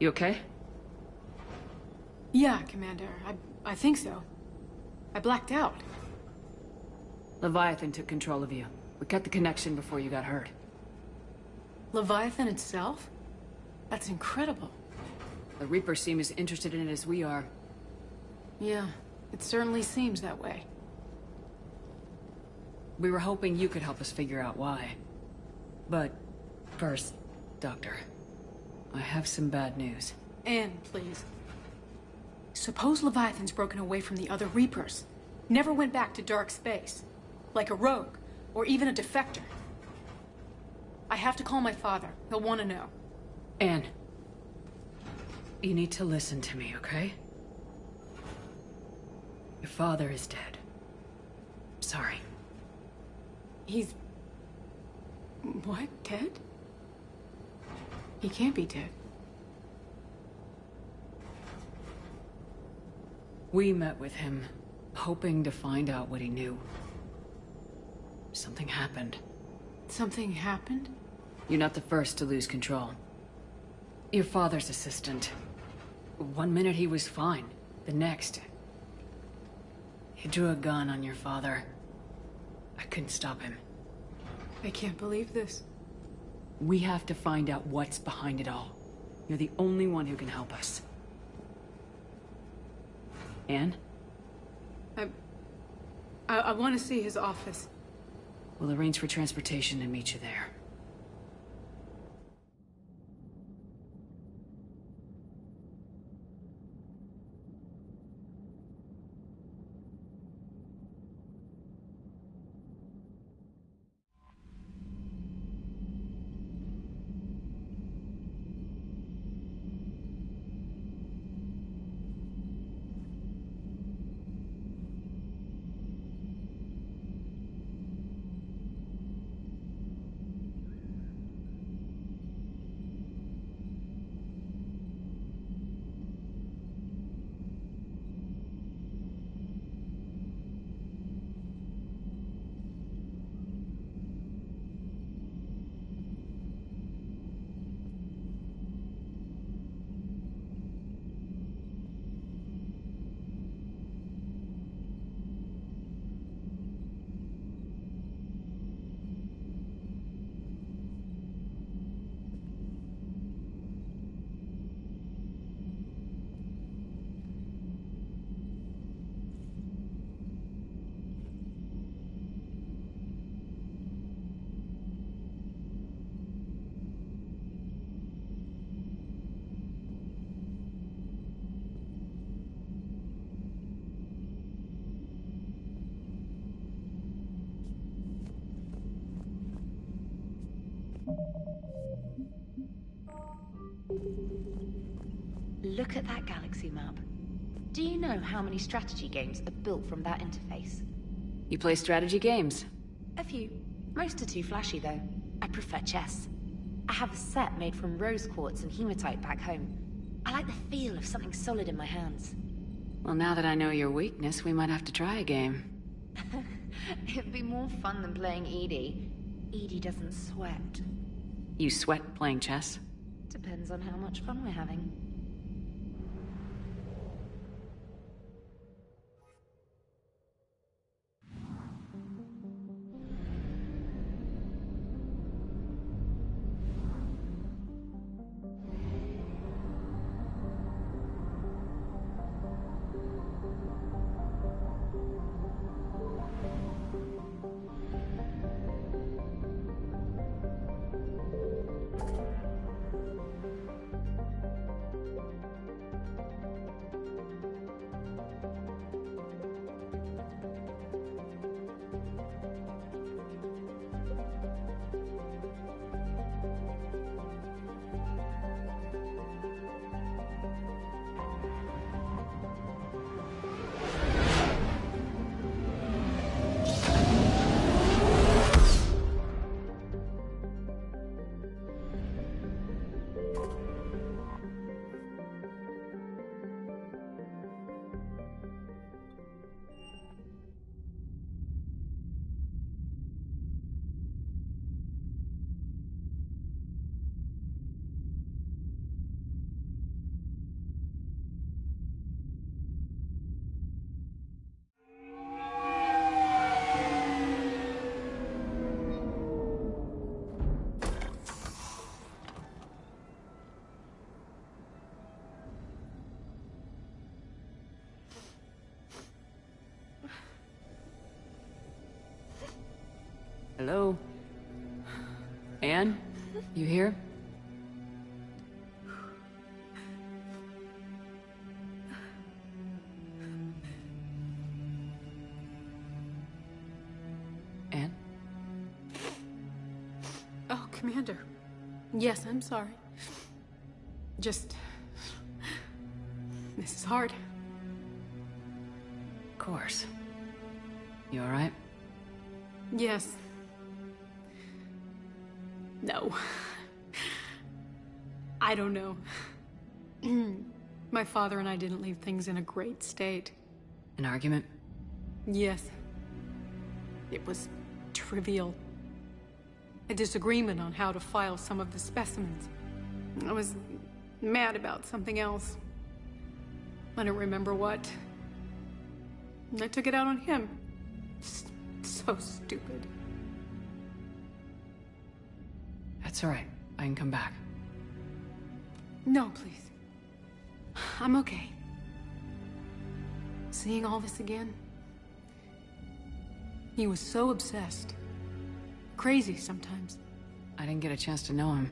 You okay? Yeah, Commander. I think so. I blacked out. Leviathan took control of you. We cut the connection before you got hurt. Leviathan itself? That's incredible. The Reapers seem as interested in it as we are. Yeah, it certainly seems that way. We were hoping you could help us figure out why. But first, Doctor, I have some bad news. Anne, please. Suppose Leviathan's broken away from the other Reapers. Never went back to dark space. Like a rogue, or even a defector. I have to call my father. He'll want to know. Anne, you need to listen to me, okay? Your father is dead. Sorry. He's... What? Dead? He can't be dead. We met with him, hoping to find out what he knew. Something happened. Something happened? You're not the first to lose control. Your father's assistant. One minute he was fine. The next... he drew a gun on your father. I couldn't stop him. I can't believe this. We have to find out what's behind it all. You're the only one who can help us. Anne? I want to see his office. We'll arrange for transportation and meet you there. Look at that galaxy map. Do you know how many strategy games are built from that interface? You play strategy games? A few. Most are too flashy, though. I prefer chess. I have a set made from rose quartz and hematite back home. I like the feel of something solid in my hands. Well, now that I know your weakness, we might have to try a game. It'd be more fun than playing Edie. Edie doesn't sweat. You sweat playing chess? Depends on how much fun we're having. Anne? You here? Anne? Oh, Commander. Yes, I'm sorry. Just... This is hard. Of course. You alright? Yes. No. I don't know. My father and I didn't leave things in a great state. An argument? Yes. It was trivial. A disagreement on how to file some of the specimens. I was mad about something else. I don't remember what. I took it out on him. So stupid. That's alright. I can come back. No, please. I'm okay. Seeing all this again? He was so obsessed. Crazy sometimes. I didn't get a chance to know him.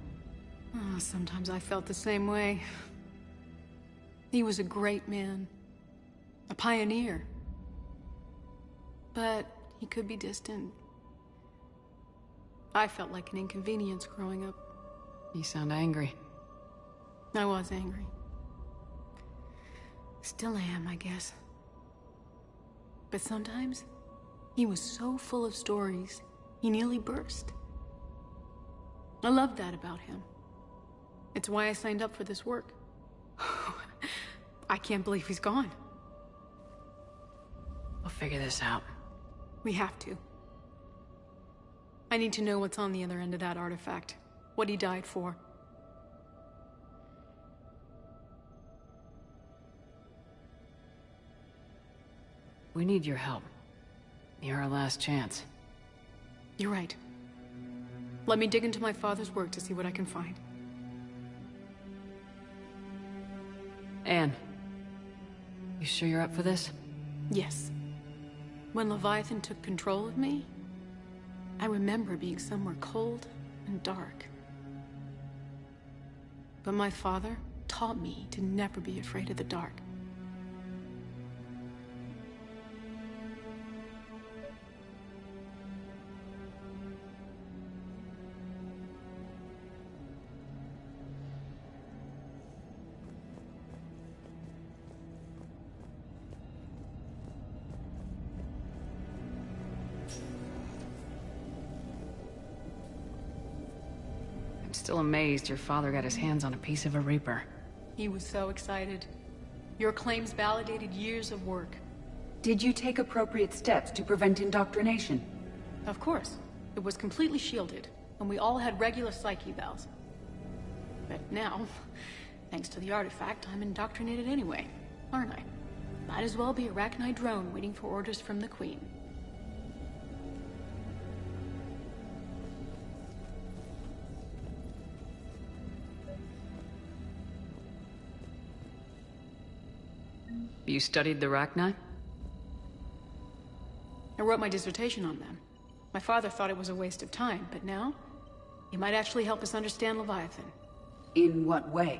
Oh, sometimes I felt the same way. He was a great man. A pioneer. But he could be distant. I felt like an inconvenience growing up. You sound angry. I was angry. Still am, I guess. But sometimes, he was so full of stories, he nearly burst. I loved that about him. It's why I signed up for this work. I can't believe he's gone. We'll figure this out. We have to. I need to know what's on the other end of that artifact. What he died for. We need your help. You're our last chance. You're right. Let me dig into my father's work to see what I can find. Anne, you sure you're up for this? Yes. When Leviathan took control of me, I remember being somewhere cold and dark. But my father taught me to never be afraid of the dark. Still amazed your father got his hands on a piece of a Reaper. He was so excited. Your claims validated years of work. Did you take appropriate steps to prevent indoctrination? Of course. It was completely shielded, and we all had regular psych evals. But now, thanks to the artifact, I'm indoctrinated anyway, aren't I? Might as well be a Arachnid drone waiting for orders from the Queen. You studied the Arachnid? I wrote my dissertation on them. My father thought it was a waste of time, but now, he might actually help us understand Leviathan. In what way?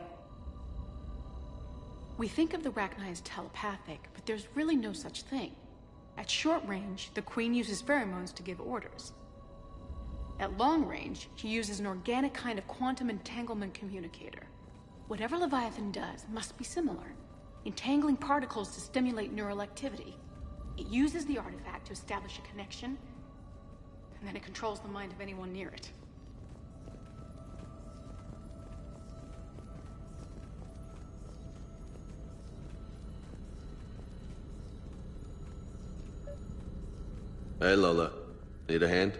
We think of the Arachnid as telepathic, but there's really no such thing. At short range, the Queen uses pheromones to give orders. At long range, she uses an organic kind of quantum entanglement communicator. Whatever Leviathan does must be similar. Entangling particles to stimulate neural activity. It uses the artifact to establish a connection, and then it controls the mind of anyone near it. Hey, Lola. Need a hand?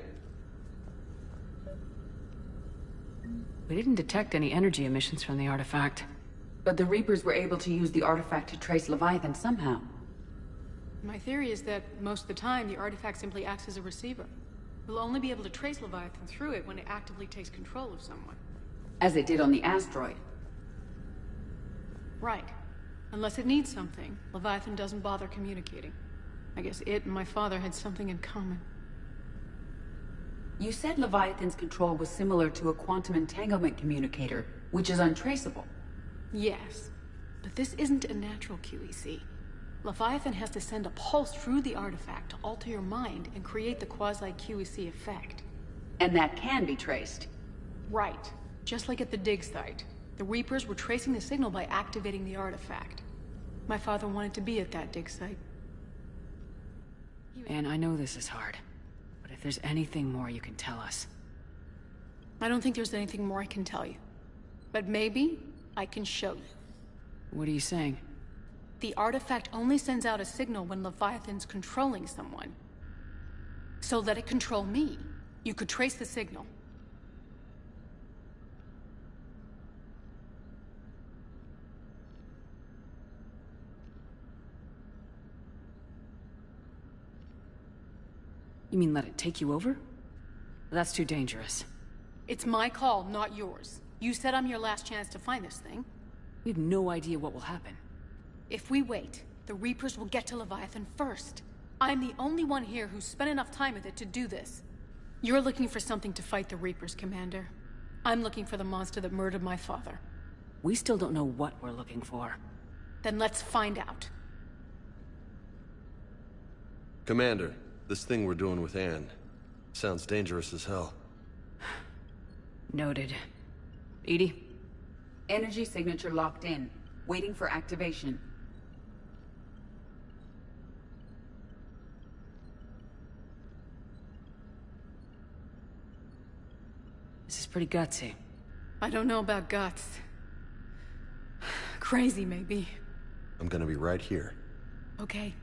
We didn't detect any energy emissions from the artifact. But the Reapers were able to use the artifact to trace Leviathan somehow. My theory is that most of the time, the artifact simply acts as a receiver. We'll only be able to trace Leviathan through it when it actively takes control of someone. As it did on the asteroid. Right. Unless it needs something, Leviathan doesn't bother communicating. I guess it and my father had something in common. You said Leviathan's control was similar to a quantum entanglement communicator, which is untraceable. Yes, but this isn't a natural QEC. Leviathan has to send a pulse through the artifact to alter your mind and create the quasi-QEC effect. And that can be traced. Right. Just like at the dig site. The Reapers were tracing the signal by activating the artifact. My father wanted to be at that dig site. And I know this is hard, but if there's anything more you can tell us. I don't think there's anything more I can tell you. But maybe I can show you. What are you saying? The artifact only sends out a signal when Leviathan's controlling someone. So let it control me. You could trace the signal. You mean let it take you over? That's too dangerous. It's my call, not yours. You said I'm your last chance to find this thing. We have no idea what will happen. If we wait, the Reapers will get to Leviathan first. I'm the only one here who's spent enough time with it to do this. You're looking for something to fight the Reapers, Commander. I'm looking for the monster that murdered my father. We still don't know what we're looking for. Then let's find out. Commander, this thing we're doing with Anne sounds dangerous as hell. Noted. Edie? Energy signature locked in, waiting for activation. This is pretty gutsy. I don't know about guts. Crazy, maybe. I'm gonna be right here. Okay.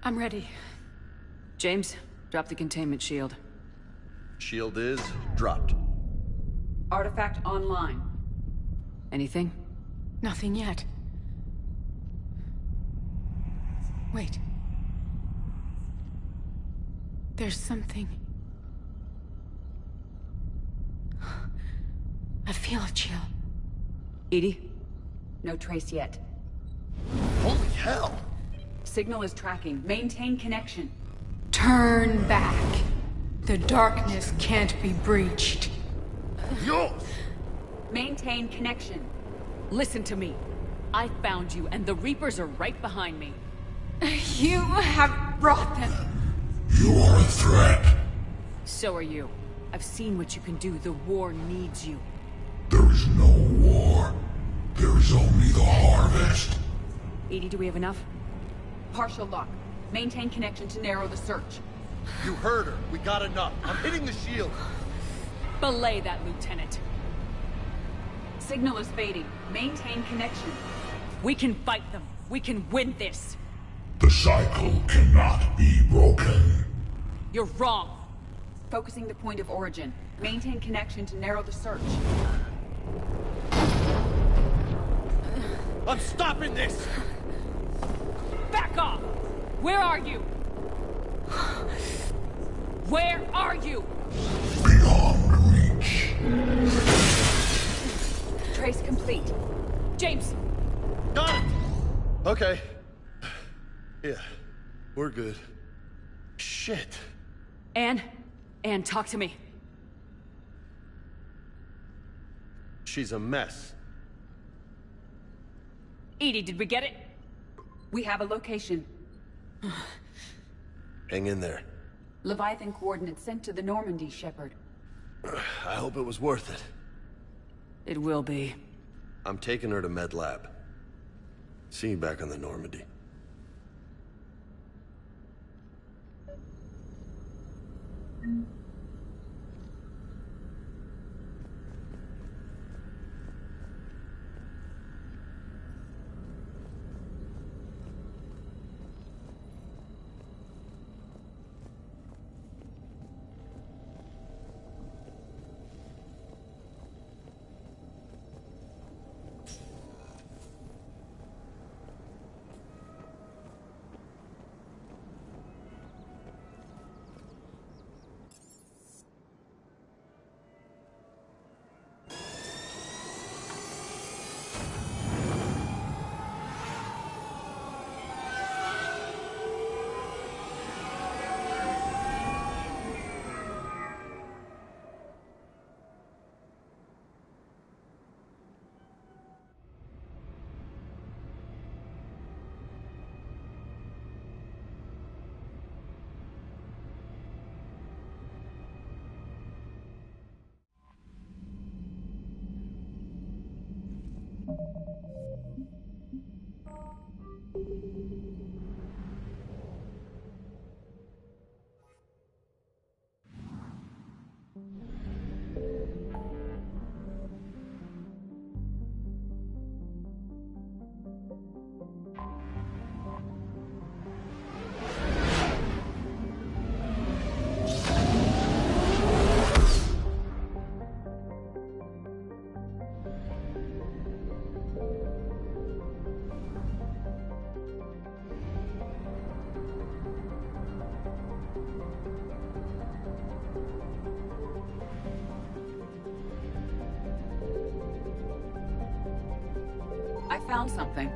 I'm ready. James, drop the containment shield. Shield is dropped. Artifact online. Anything? Nothing yet. Wait. There's something. I feel a chill. Edie? No trace yet. Holy hell! Signal is tracking. Maintain connection. Turn back. The darkness can't be breached. Yo! Maintain connection. Listen to me. I found you, and the Reapers are right behind me. You have brought them. You are a threat. So are you. I've seen what you can do. The war needs you. There is no war. There is only the harvest. Edie, do we have enough? Partial lock. Maintain connection to narrow the search. You heard her. We got enough. I'm hitting the shield. Belay that, Lieutenant. Signal is fading. Maintain connection. We can fight them. We can win this. The cycle cannot be broken. You're wrong. Focusing the point of origin. Maintain connection to narrow the search. I'm stopping this! Back off! Where are you? Where are you? Beyond reach. Trace complete. James! Got it! Okay. Yeah, we're good. Shit. Anne, talk to me. She's a mess. Edie, did we get it? We have a location. Hang in there. Leviathan coordinates sent to the Normandy, Shepard. I hope it was worth it. It will be. I'm taking her to Med Lab. See you back on the Normandy. I found something.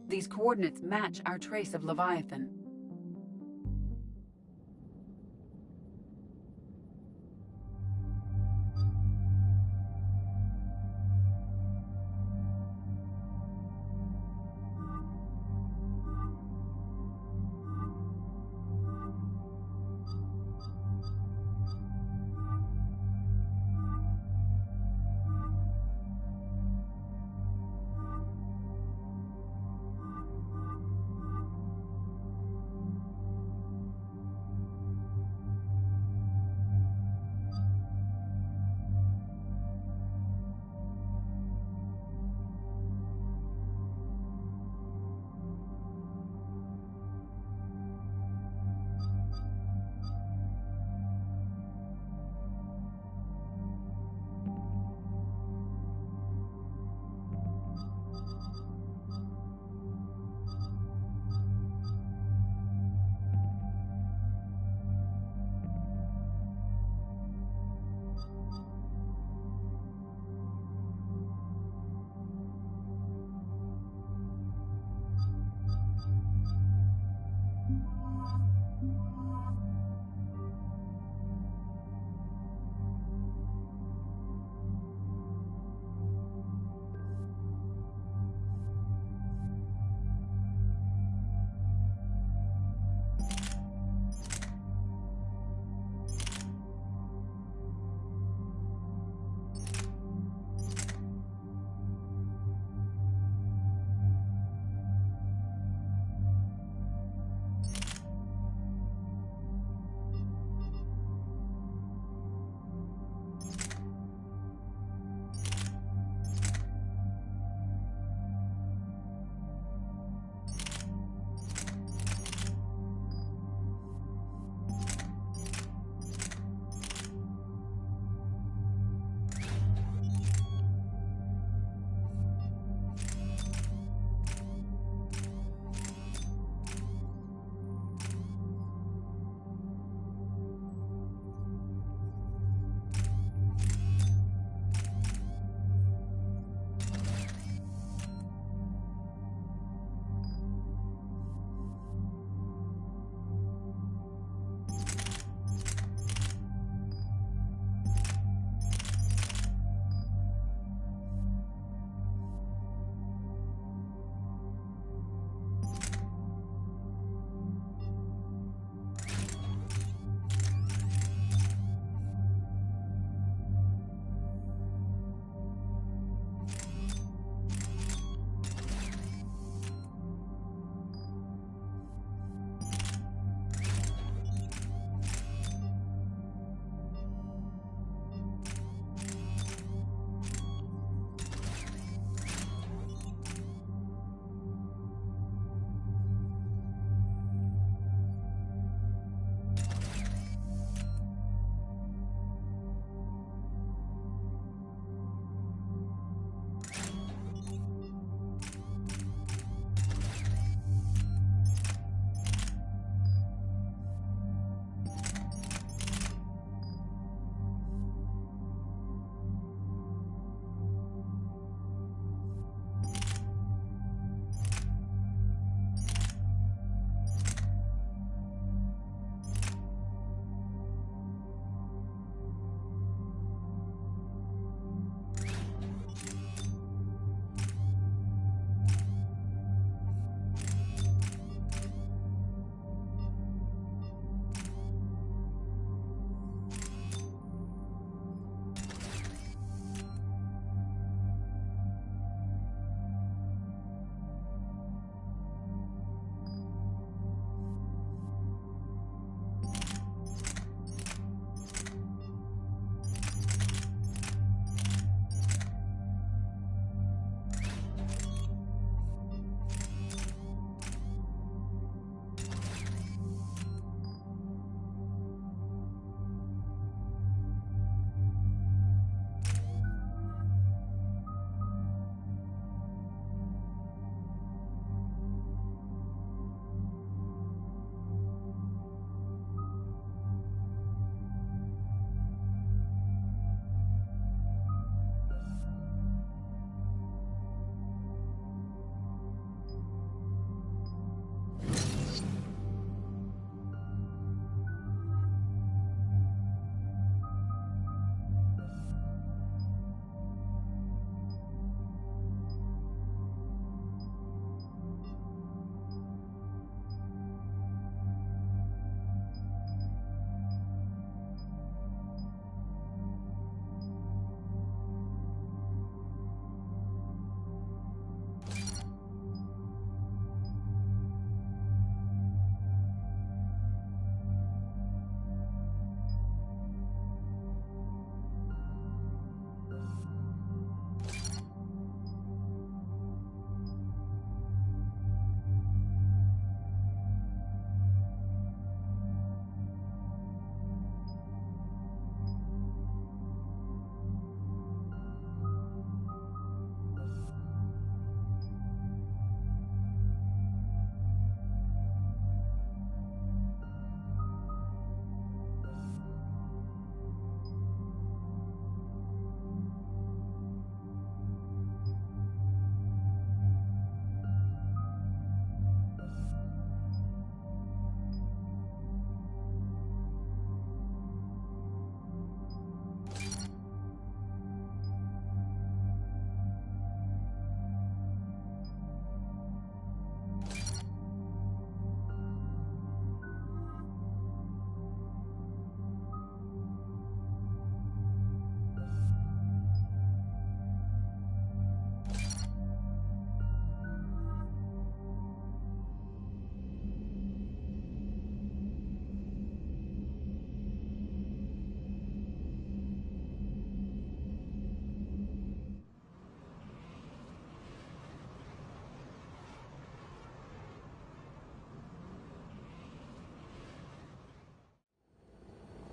These coordinates match our trace of Leviathan.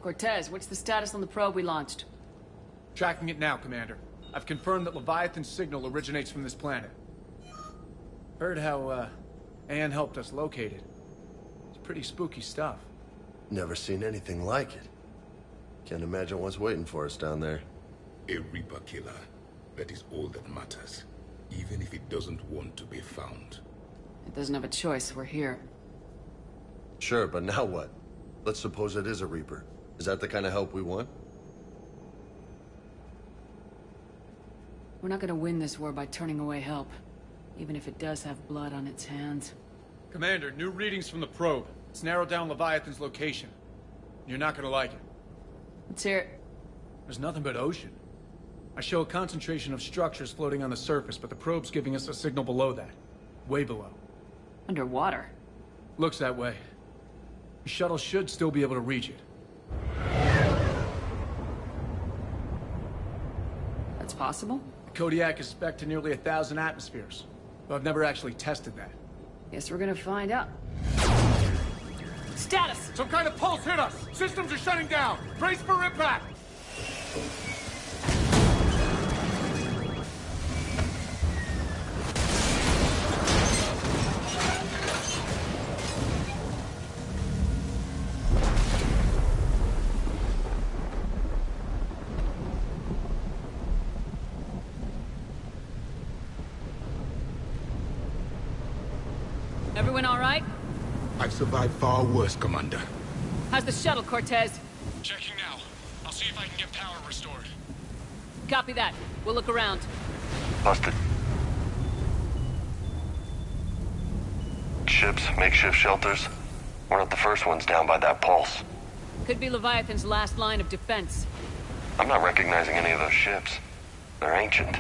Cortez, what's the status on the probe we launched? Tracking it now, Commander. I've confirmed that Leviathan's signal originates from this planet. Heard how, Anne helped us locate it. It's pretty spooky stuff. Never seen anything like it. Can't imagine what's waiting for us down there. A Reaper killer. That is all that matters. Even if it doesn't want to be found. It doesn't have a choice, we're here. Sure, but now what? Let's suppose it is a Reaper. Is that the kind of help we want? We're not gonna win this war by turning away help. Even if it does have blood on its hands. Commander, new readings from the probe. It's narrowed down Leviathan's location. You're not gonna like it. Let's hear it. There's nothing but ocean. I show a concentration of structures floating on the surface, but the probe's giving us a signal below that. Way below. Underwater? Looks that way. The shuttle should still be able to reach it. That's possible? The Kodiak is spec'd to nearly 1,000 atmospheres, but I've never actually tested that. Guess we're gonna find out. Status! Some kind of pulse hit us! Systems are shutting down! Brace for impact! Everyone all right? I've survived far worse, Commander. How's the shuttle, Cortez? Checking now. I'll see if I can get power restored. Copy that. We'll look around. Busted. Ships, makeshift shelters. We're not the first ones down by that pulse. Could be Leviathan's last line of defense. I'm not recognizing any of those ships. They're ancient.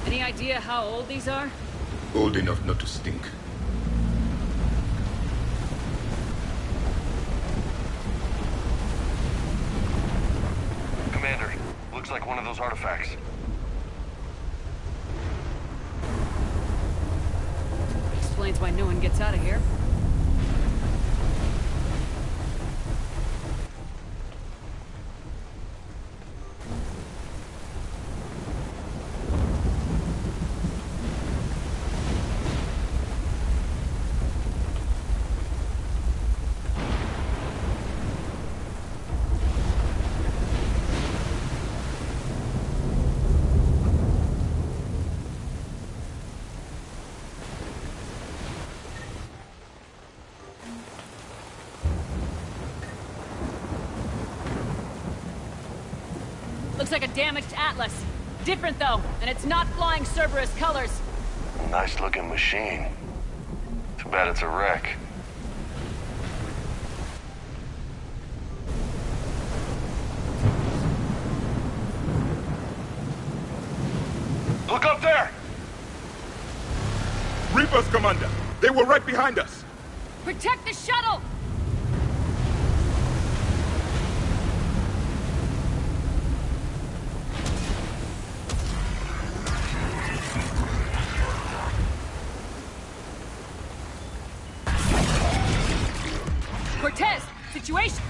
Any idea how old these are? Old enough not to stink. Commander, looks like one of those artifacts. Explains why no one gets out of here. Looks like a damaged Atlas. Different though, and it's not flying Cerberus colors. Nice looking machine. Too bad it's a wreck. Look up there! Reapers, Commander! They were right behind us! Protect the shuttle! Cortez! Situation!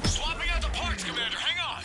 Swapping out the parts, Commander. Hang on.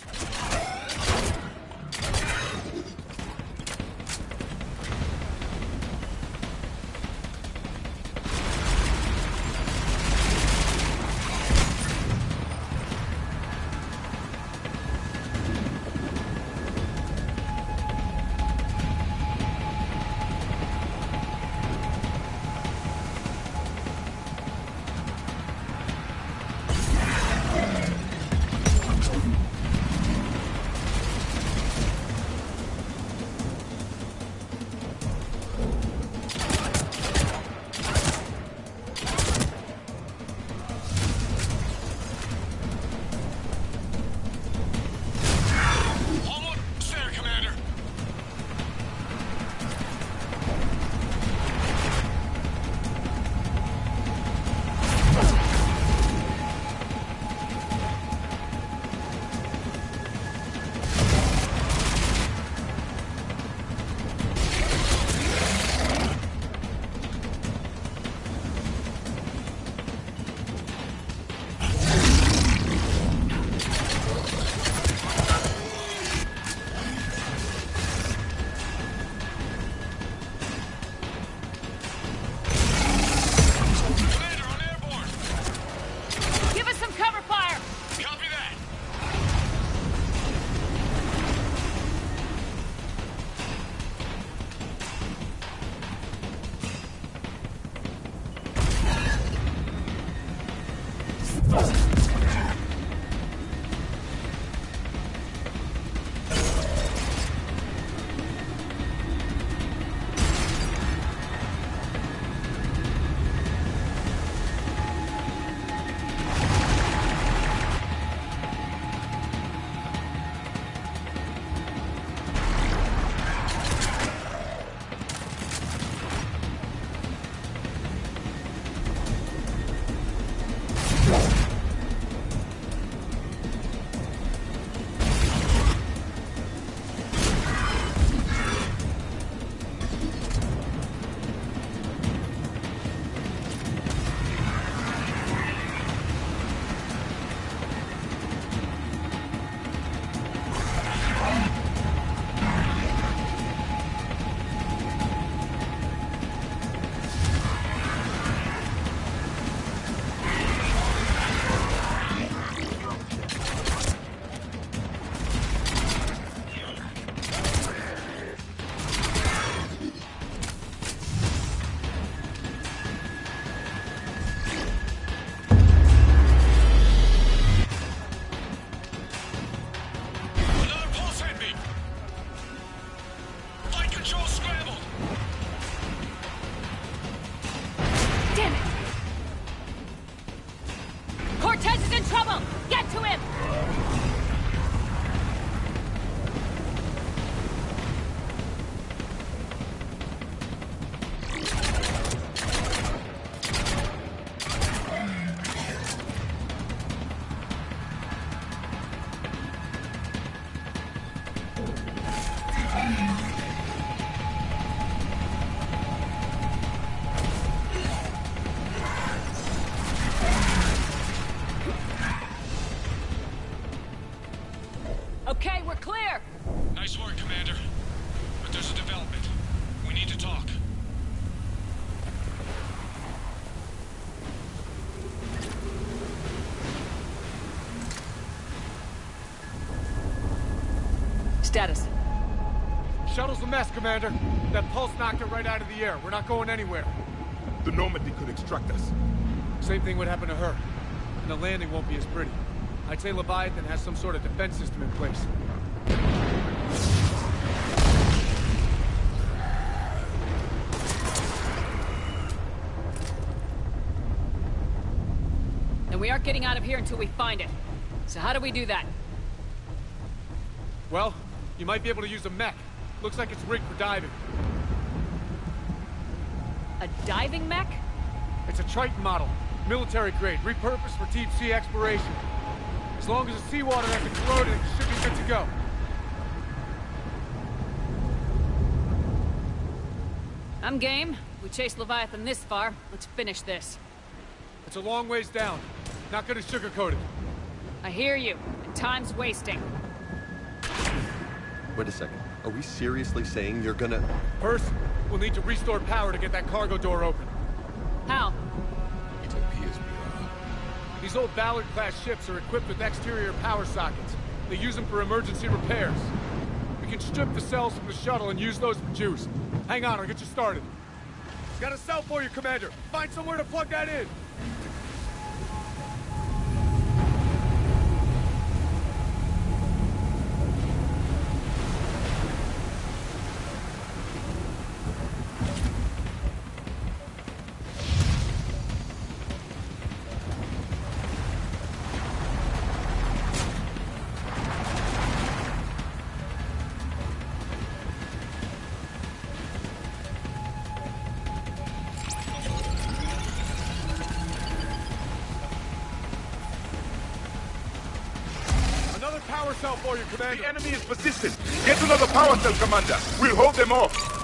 Okay, we're clear! Nice work, Commander. But there's a development. We need to talk. Status. Shuttle's a mess, Commander. That pulse knocked it right out of the air. We're not going anywhere. The Normandy could extract us. Same thing would happen to her. And the landing won't be as pretty. I'd say Leviathan has some sort of defense system in place. And we aren't getting out of here until we find it. So how do we do that? Well, you might be able to use a mech. Looks like it's rigged for diving. A diving mech? It's a Triton model. Military grade, repurposed for deep sea exploration. As long as the seawater hasn't corroded, it should be good to go. I'm game. We chased Leviathan this far. Let's finish this. It's a long ways down. Not gonna sugarcoat it. I hear you, and time's wasting. Wait a second. Are we seriously saying you're gonna... First, we'll need to restore power to get that cargo door open. How? It appears we are. These old Ballard-class ships are equipped with exterior power sockets. They use them for emergency repairs. We can strip the cells from the shuttle and use those for juice. Hang on, I'll get you started. Got a cell for you, Commander. Find somewhere to plug that in. Power cell for you, Commander. The enemy is persistent. Get another power cell, Commander. We'll hold them off.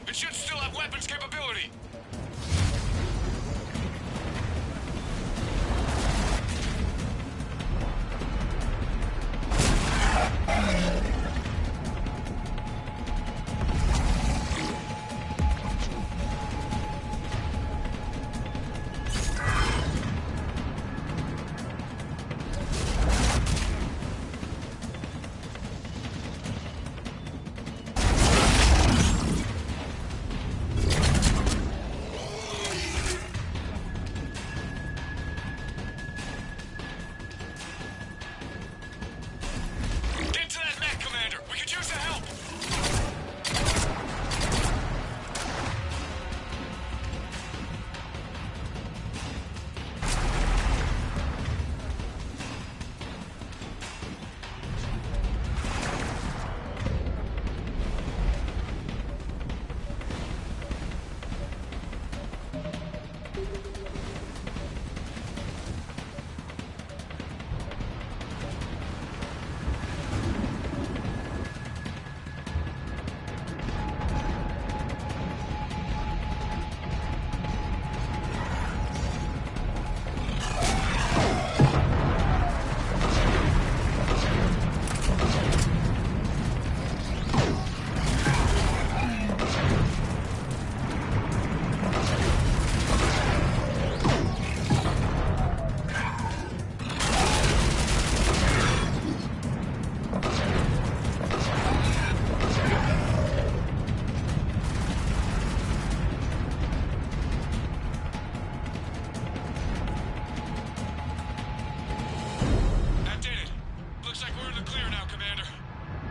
It should still have weapons capability.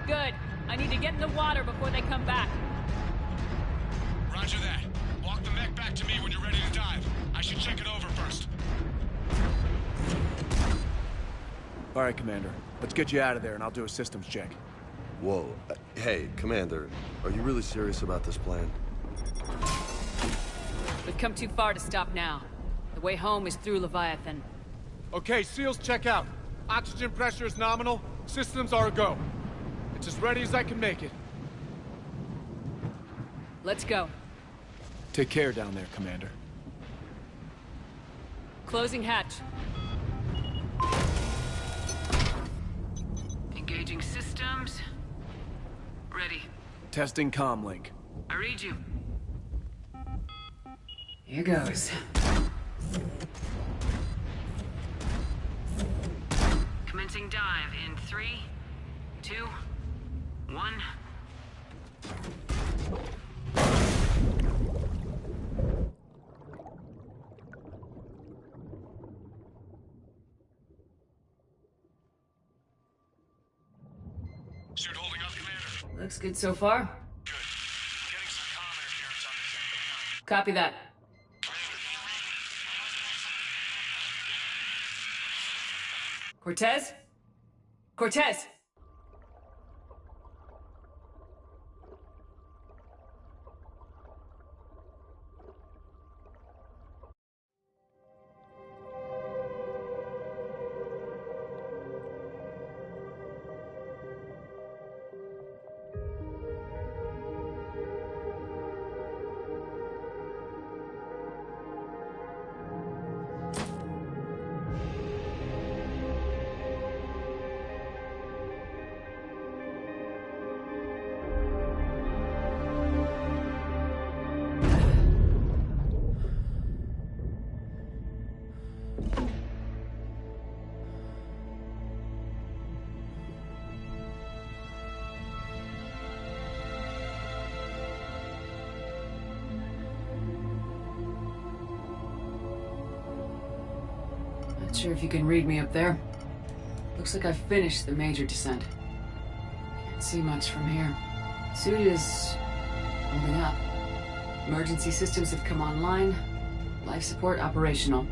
Good. I need to get in the water before they come back. Roger that. Walk the mech back to me when you're ready to dive. I should check it over first. All right, Commander. Let's get you out of there and I'll do a systems check. Whoa. Hey, Commander, are you really serious about this plan? We've come too far to stop now. The way home is through Leviathan. Okay, SEALs check out. Oxygen pressure is nominal. Systems are a go. It's as ready as I can make it. Let's go. Take care down there, Commander. Closing hatch. Engaging systems. Ready. Testing comm link. I read you. Here goes. Commencing dive in 3, 2, 1. Suit holding up, Commander. Looks good so far. Good. Getting some comm interference on this end. Copy that. Cortez? Cortez! Not sure if you can read me up there. Looks like I've finished the major descent. Can't see much from here. Suit is holding up. Emergency systems have come online. Life support operational.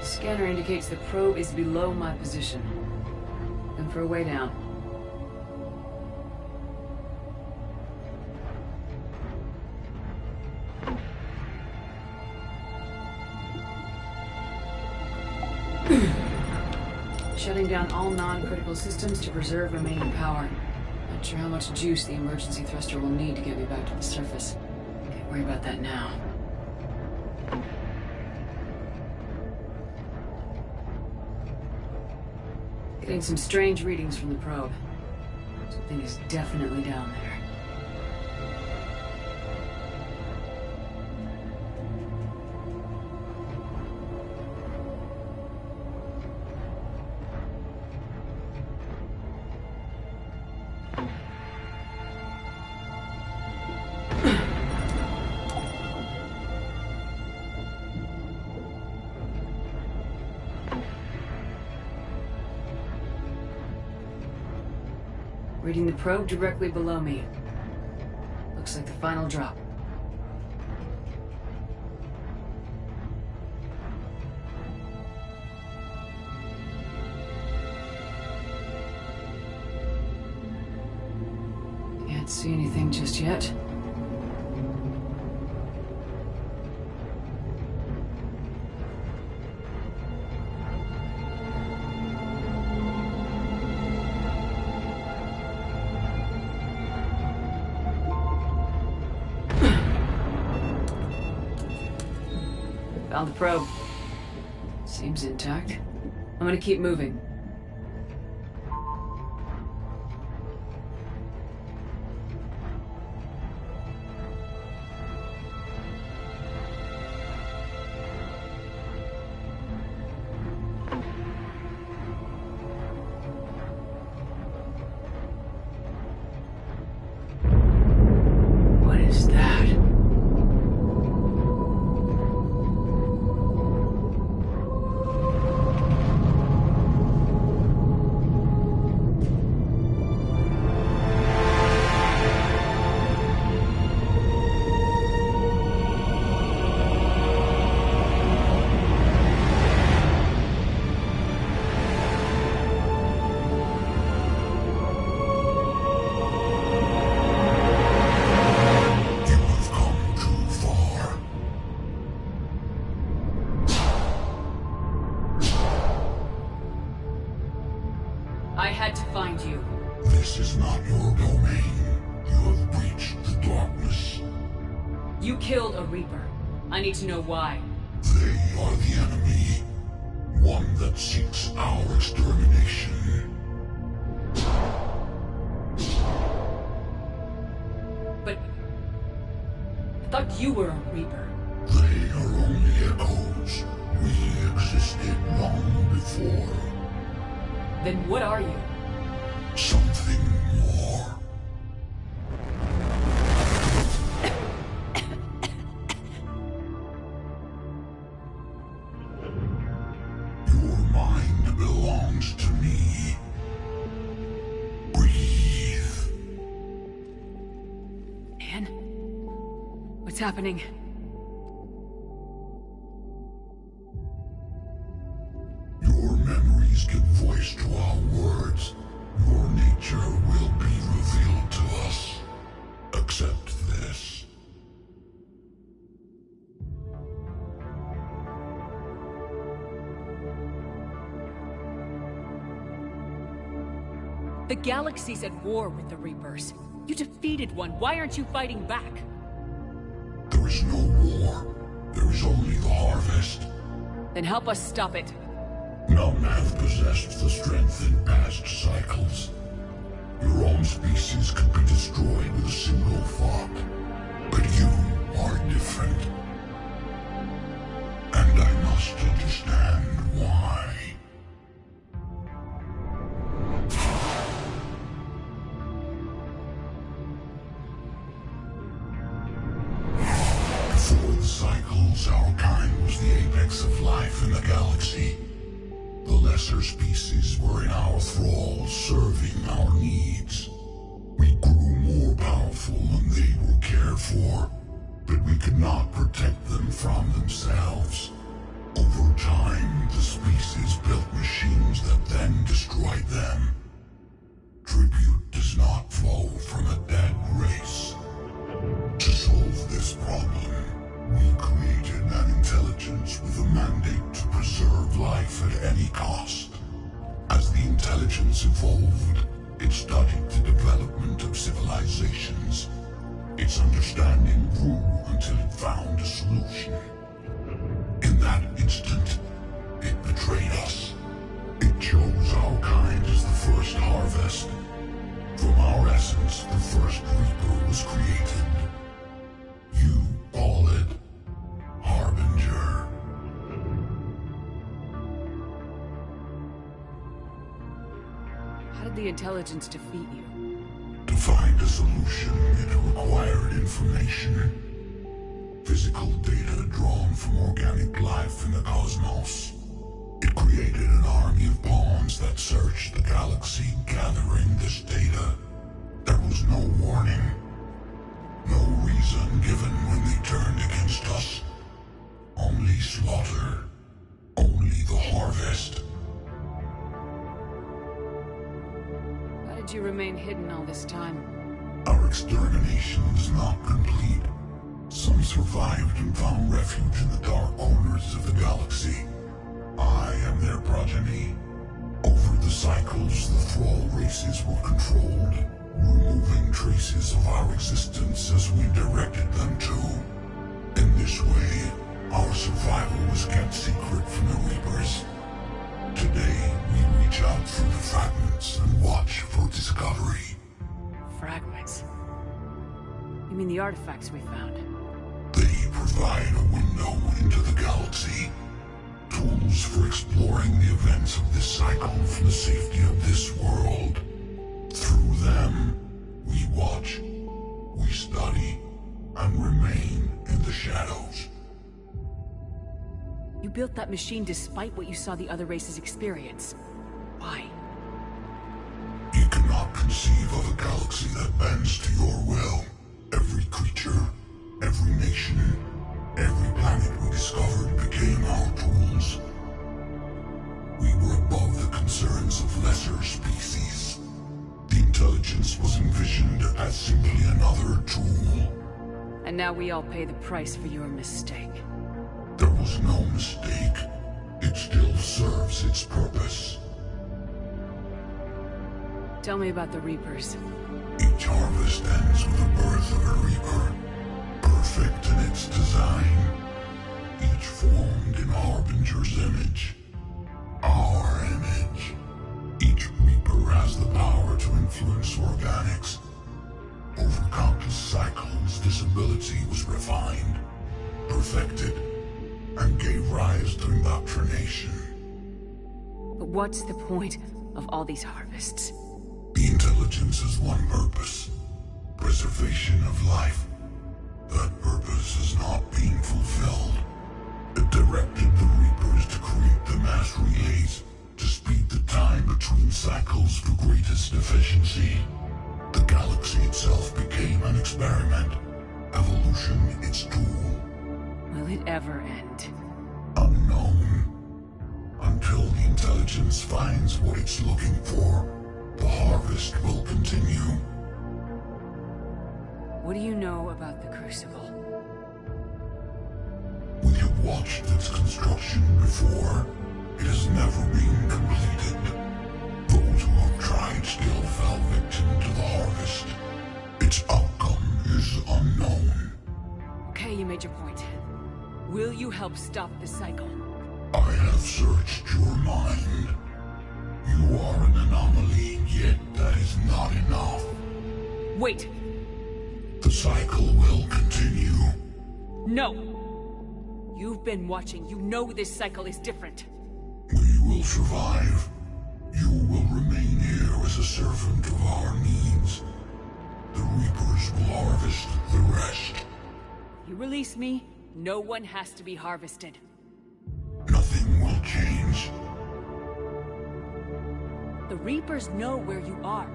Scanner indicates the probe is below my position. Looking for a way down. Shutting down all non-critical systems to preserve remaining power. Not sure how much juice the emergency thruster will need to get me back to the surface. Can't worry about that now. Getting some strange readings from the probe. Something is definitely down there. Reading the probe directly below me. Looks like the final drop. Can't see anything just yet. Found the probe. Seems intact. I'm gonna keep moving. This is not your domain. You have breached the darkness. You killed a Reaper. I need to know why. They are the enemy. One that seeks our extermination. But... I thought you were a Reaper. They are only echoes. We existed long before. Then what are you? Something more. Your mind belongs to me. Breathe. Anne? What's happening? Your memories give voice to our words. Your nature will be revealed to us. Accept this. The galaxy's at war with the Reapers. You defeated one. Why aren't you fighting back? There is no war. There is only the harvest. Then help us stop it. None have possessed the strength in past cycles. Your own species could be destroyed with a single thought. But you are different. And I must understand why. Before the cycles, our kind was the apex of life in the galaxy. The lesser species were in our thrall, serving our needs. We grew more powerful and they were cared for, but we could not protect them from themselves. Over time, the species built machines that then destroyed them. Tribute does not flow from a dead race. To solve this problem, we created an intelligence with a mandate to preserve life at any cost. As the intelligence evolved, it studied the development of civilizations. Its understanding grew until it found a solution. In that instant, it betrayed us. It chose our kind as the first harvest. From our essence, the first Reaper was created. You call it Harbinger. How did the intelligence defeat you? To find a solution, it required information. Physical data drawn from organic life in the cosmos. It created an army of pawns that searched the galaxy, gathering this data. There was no warning. No reason given when they turned against us. Only slaughter. Only the harvest. Why did you remain hidden all this time? Our extermination was not complete. Some survived and found refuge in the dark corners of the galaxy. I am their progeny. Over the cycles, the thrall races were controlled, removing traces of our existence as we directed them to. In this way, our survival was kept secret from the Reapers. Today, we reach out through the fragments and watch for discovery. Fragments? You mean the artifacts we found? They provide a window into the galaxy. Tools for exploring the events of this cycle from the safety of this world. Through them, we watch, we study, and remain in the shadows. You built that machine despite what you saw the other races experience. Why? You cannot conceive of a galaxy that bends to your will. Every creature, every nation, every planet we discovered became our tools. We were above the concerns of lesser species. The intelligence was envisioned as simply another tool. And now we all pay the price for your mistake. There was no mistake. It still serves its purpose. Tell me about the Reapers. Each harvest ends with the birth of a Reaper, perfect in its design, each formed in Harbinger's image. Our image. Each Reaper has the power to influence organics. Over countless cycles, this ability was refined, perfected, and gave rise to indoctrination. But what's the point of all these harvests? The intelligence has one purpose: preservation of life. That purpose is not being fulfilled. It directed the Reapers to create the mass relays to speed the time between cycles for greatest efficiency. The galaxy itself became an experiment. Evolution its tool. Will it ever end? Unknown. Until the intelligence finds what it's looking for, the harvest will continue. What do you know about the Crucible? We have watched its construction before. It has never been completed. Those who have tried still fell victim to the harvest. Its outcome is unknown. Okay, you made your point. Will you help stop the cycle? I have searched your mind. You are an anomaly, yet that is not enough. Wait! The cycle will continue. No! You've been watching. You know this cycle is different. We will survive. You will remain here as a servant of our needs. The Reapers will harvest the rest. You release me, no one has to be harvested. Nothing will change. The Reapers know where you are.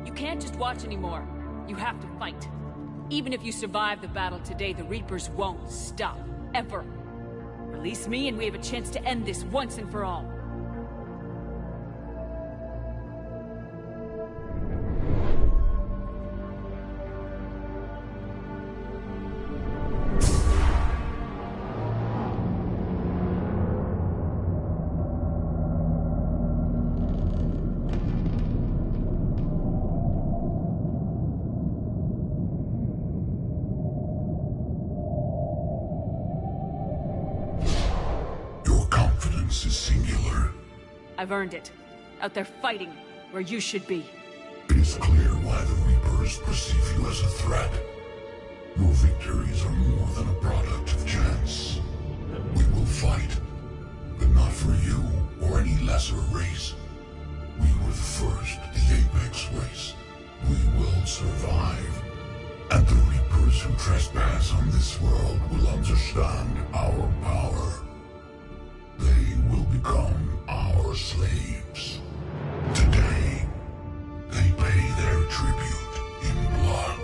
You can't just watch anymore. You have to fight. Even if you survive the battle today, the Reapers won't stop. Ever. Release me and we have a chance to end this once and for all. Is singular. I've earned it. Out there fighting, where you should be. It is clear why the Reapers perceive you as a threat. Your victories are more than a product of chance. We will fight, but not for you or any lesser race. We were the first, the Apex race. We will survive. And the Reapers who trespass on this world will understand our power. They will become our slaves. Today, they pay their tribute in blood.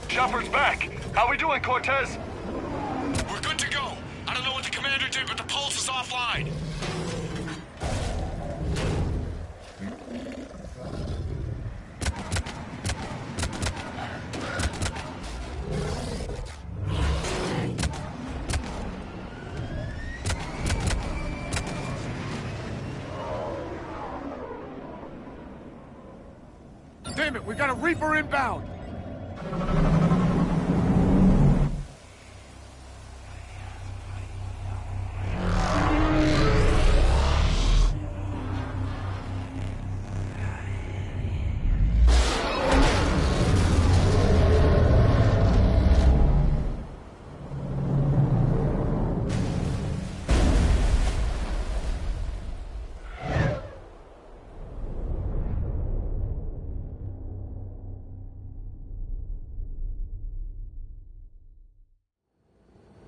Shepard's back. How we doing, Cortez? We're good to go. I don't know what the commander did, but the pulse is offline. We got a Reaper inbound!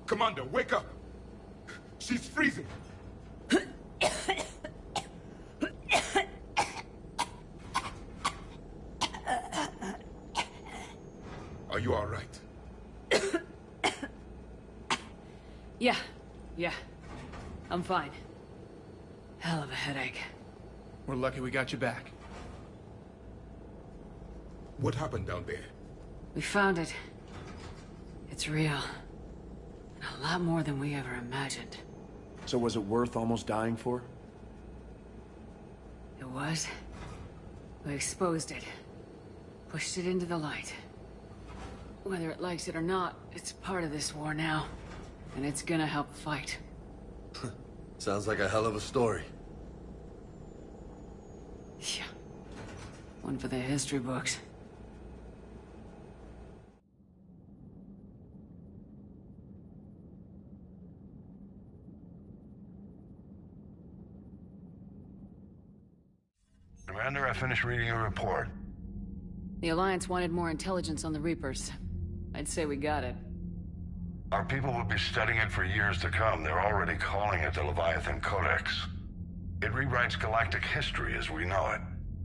Commander, wake up! She's freezing! Are you all right? Yeah. I'm fine. Hell of a headache. We're lucky we got you back. What happened down there? We found it. It's real. And a lot more than we ever imagined. So was it worth almost dying for? It was. We exposed it. Pushed it into the light. Whether it likes it or not, it's part of this war now. And it's gonna help fight. Sounds like a hell of a story. Yeah. One for the history books. Commander, I finished reading your report. The Alliance wanted more intelligence on the Reapers. I'd say we got it. Our people will be studying it for years to come. They're already calling it the Leviathan Codex. It rewrites galactic history as we know it.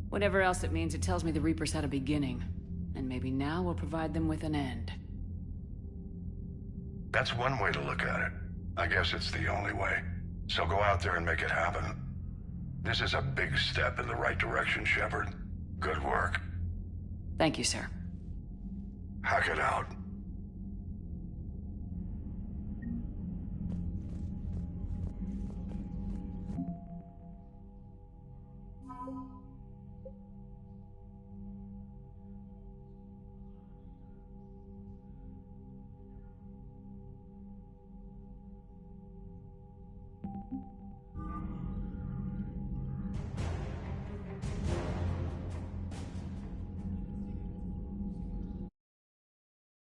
Whatever else it means, it tells me the Reapers had a beginning. And maybe now we'll provide them with an end. That's one way to look at it. I guess it's the only way. So go out there and make it happen. This is a big step in the right direction, Shepard. Good work. Thank you, sir. Hack it out.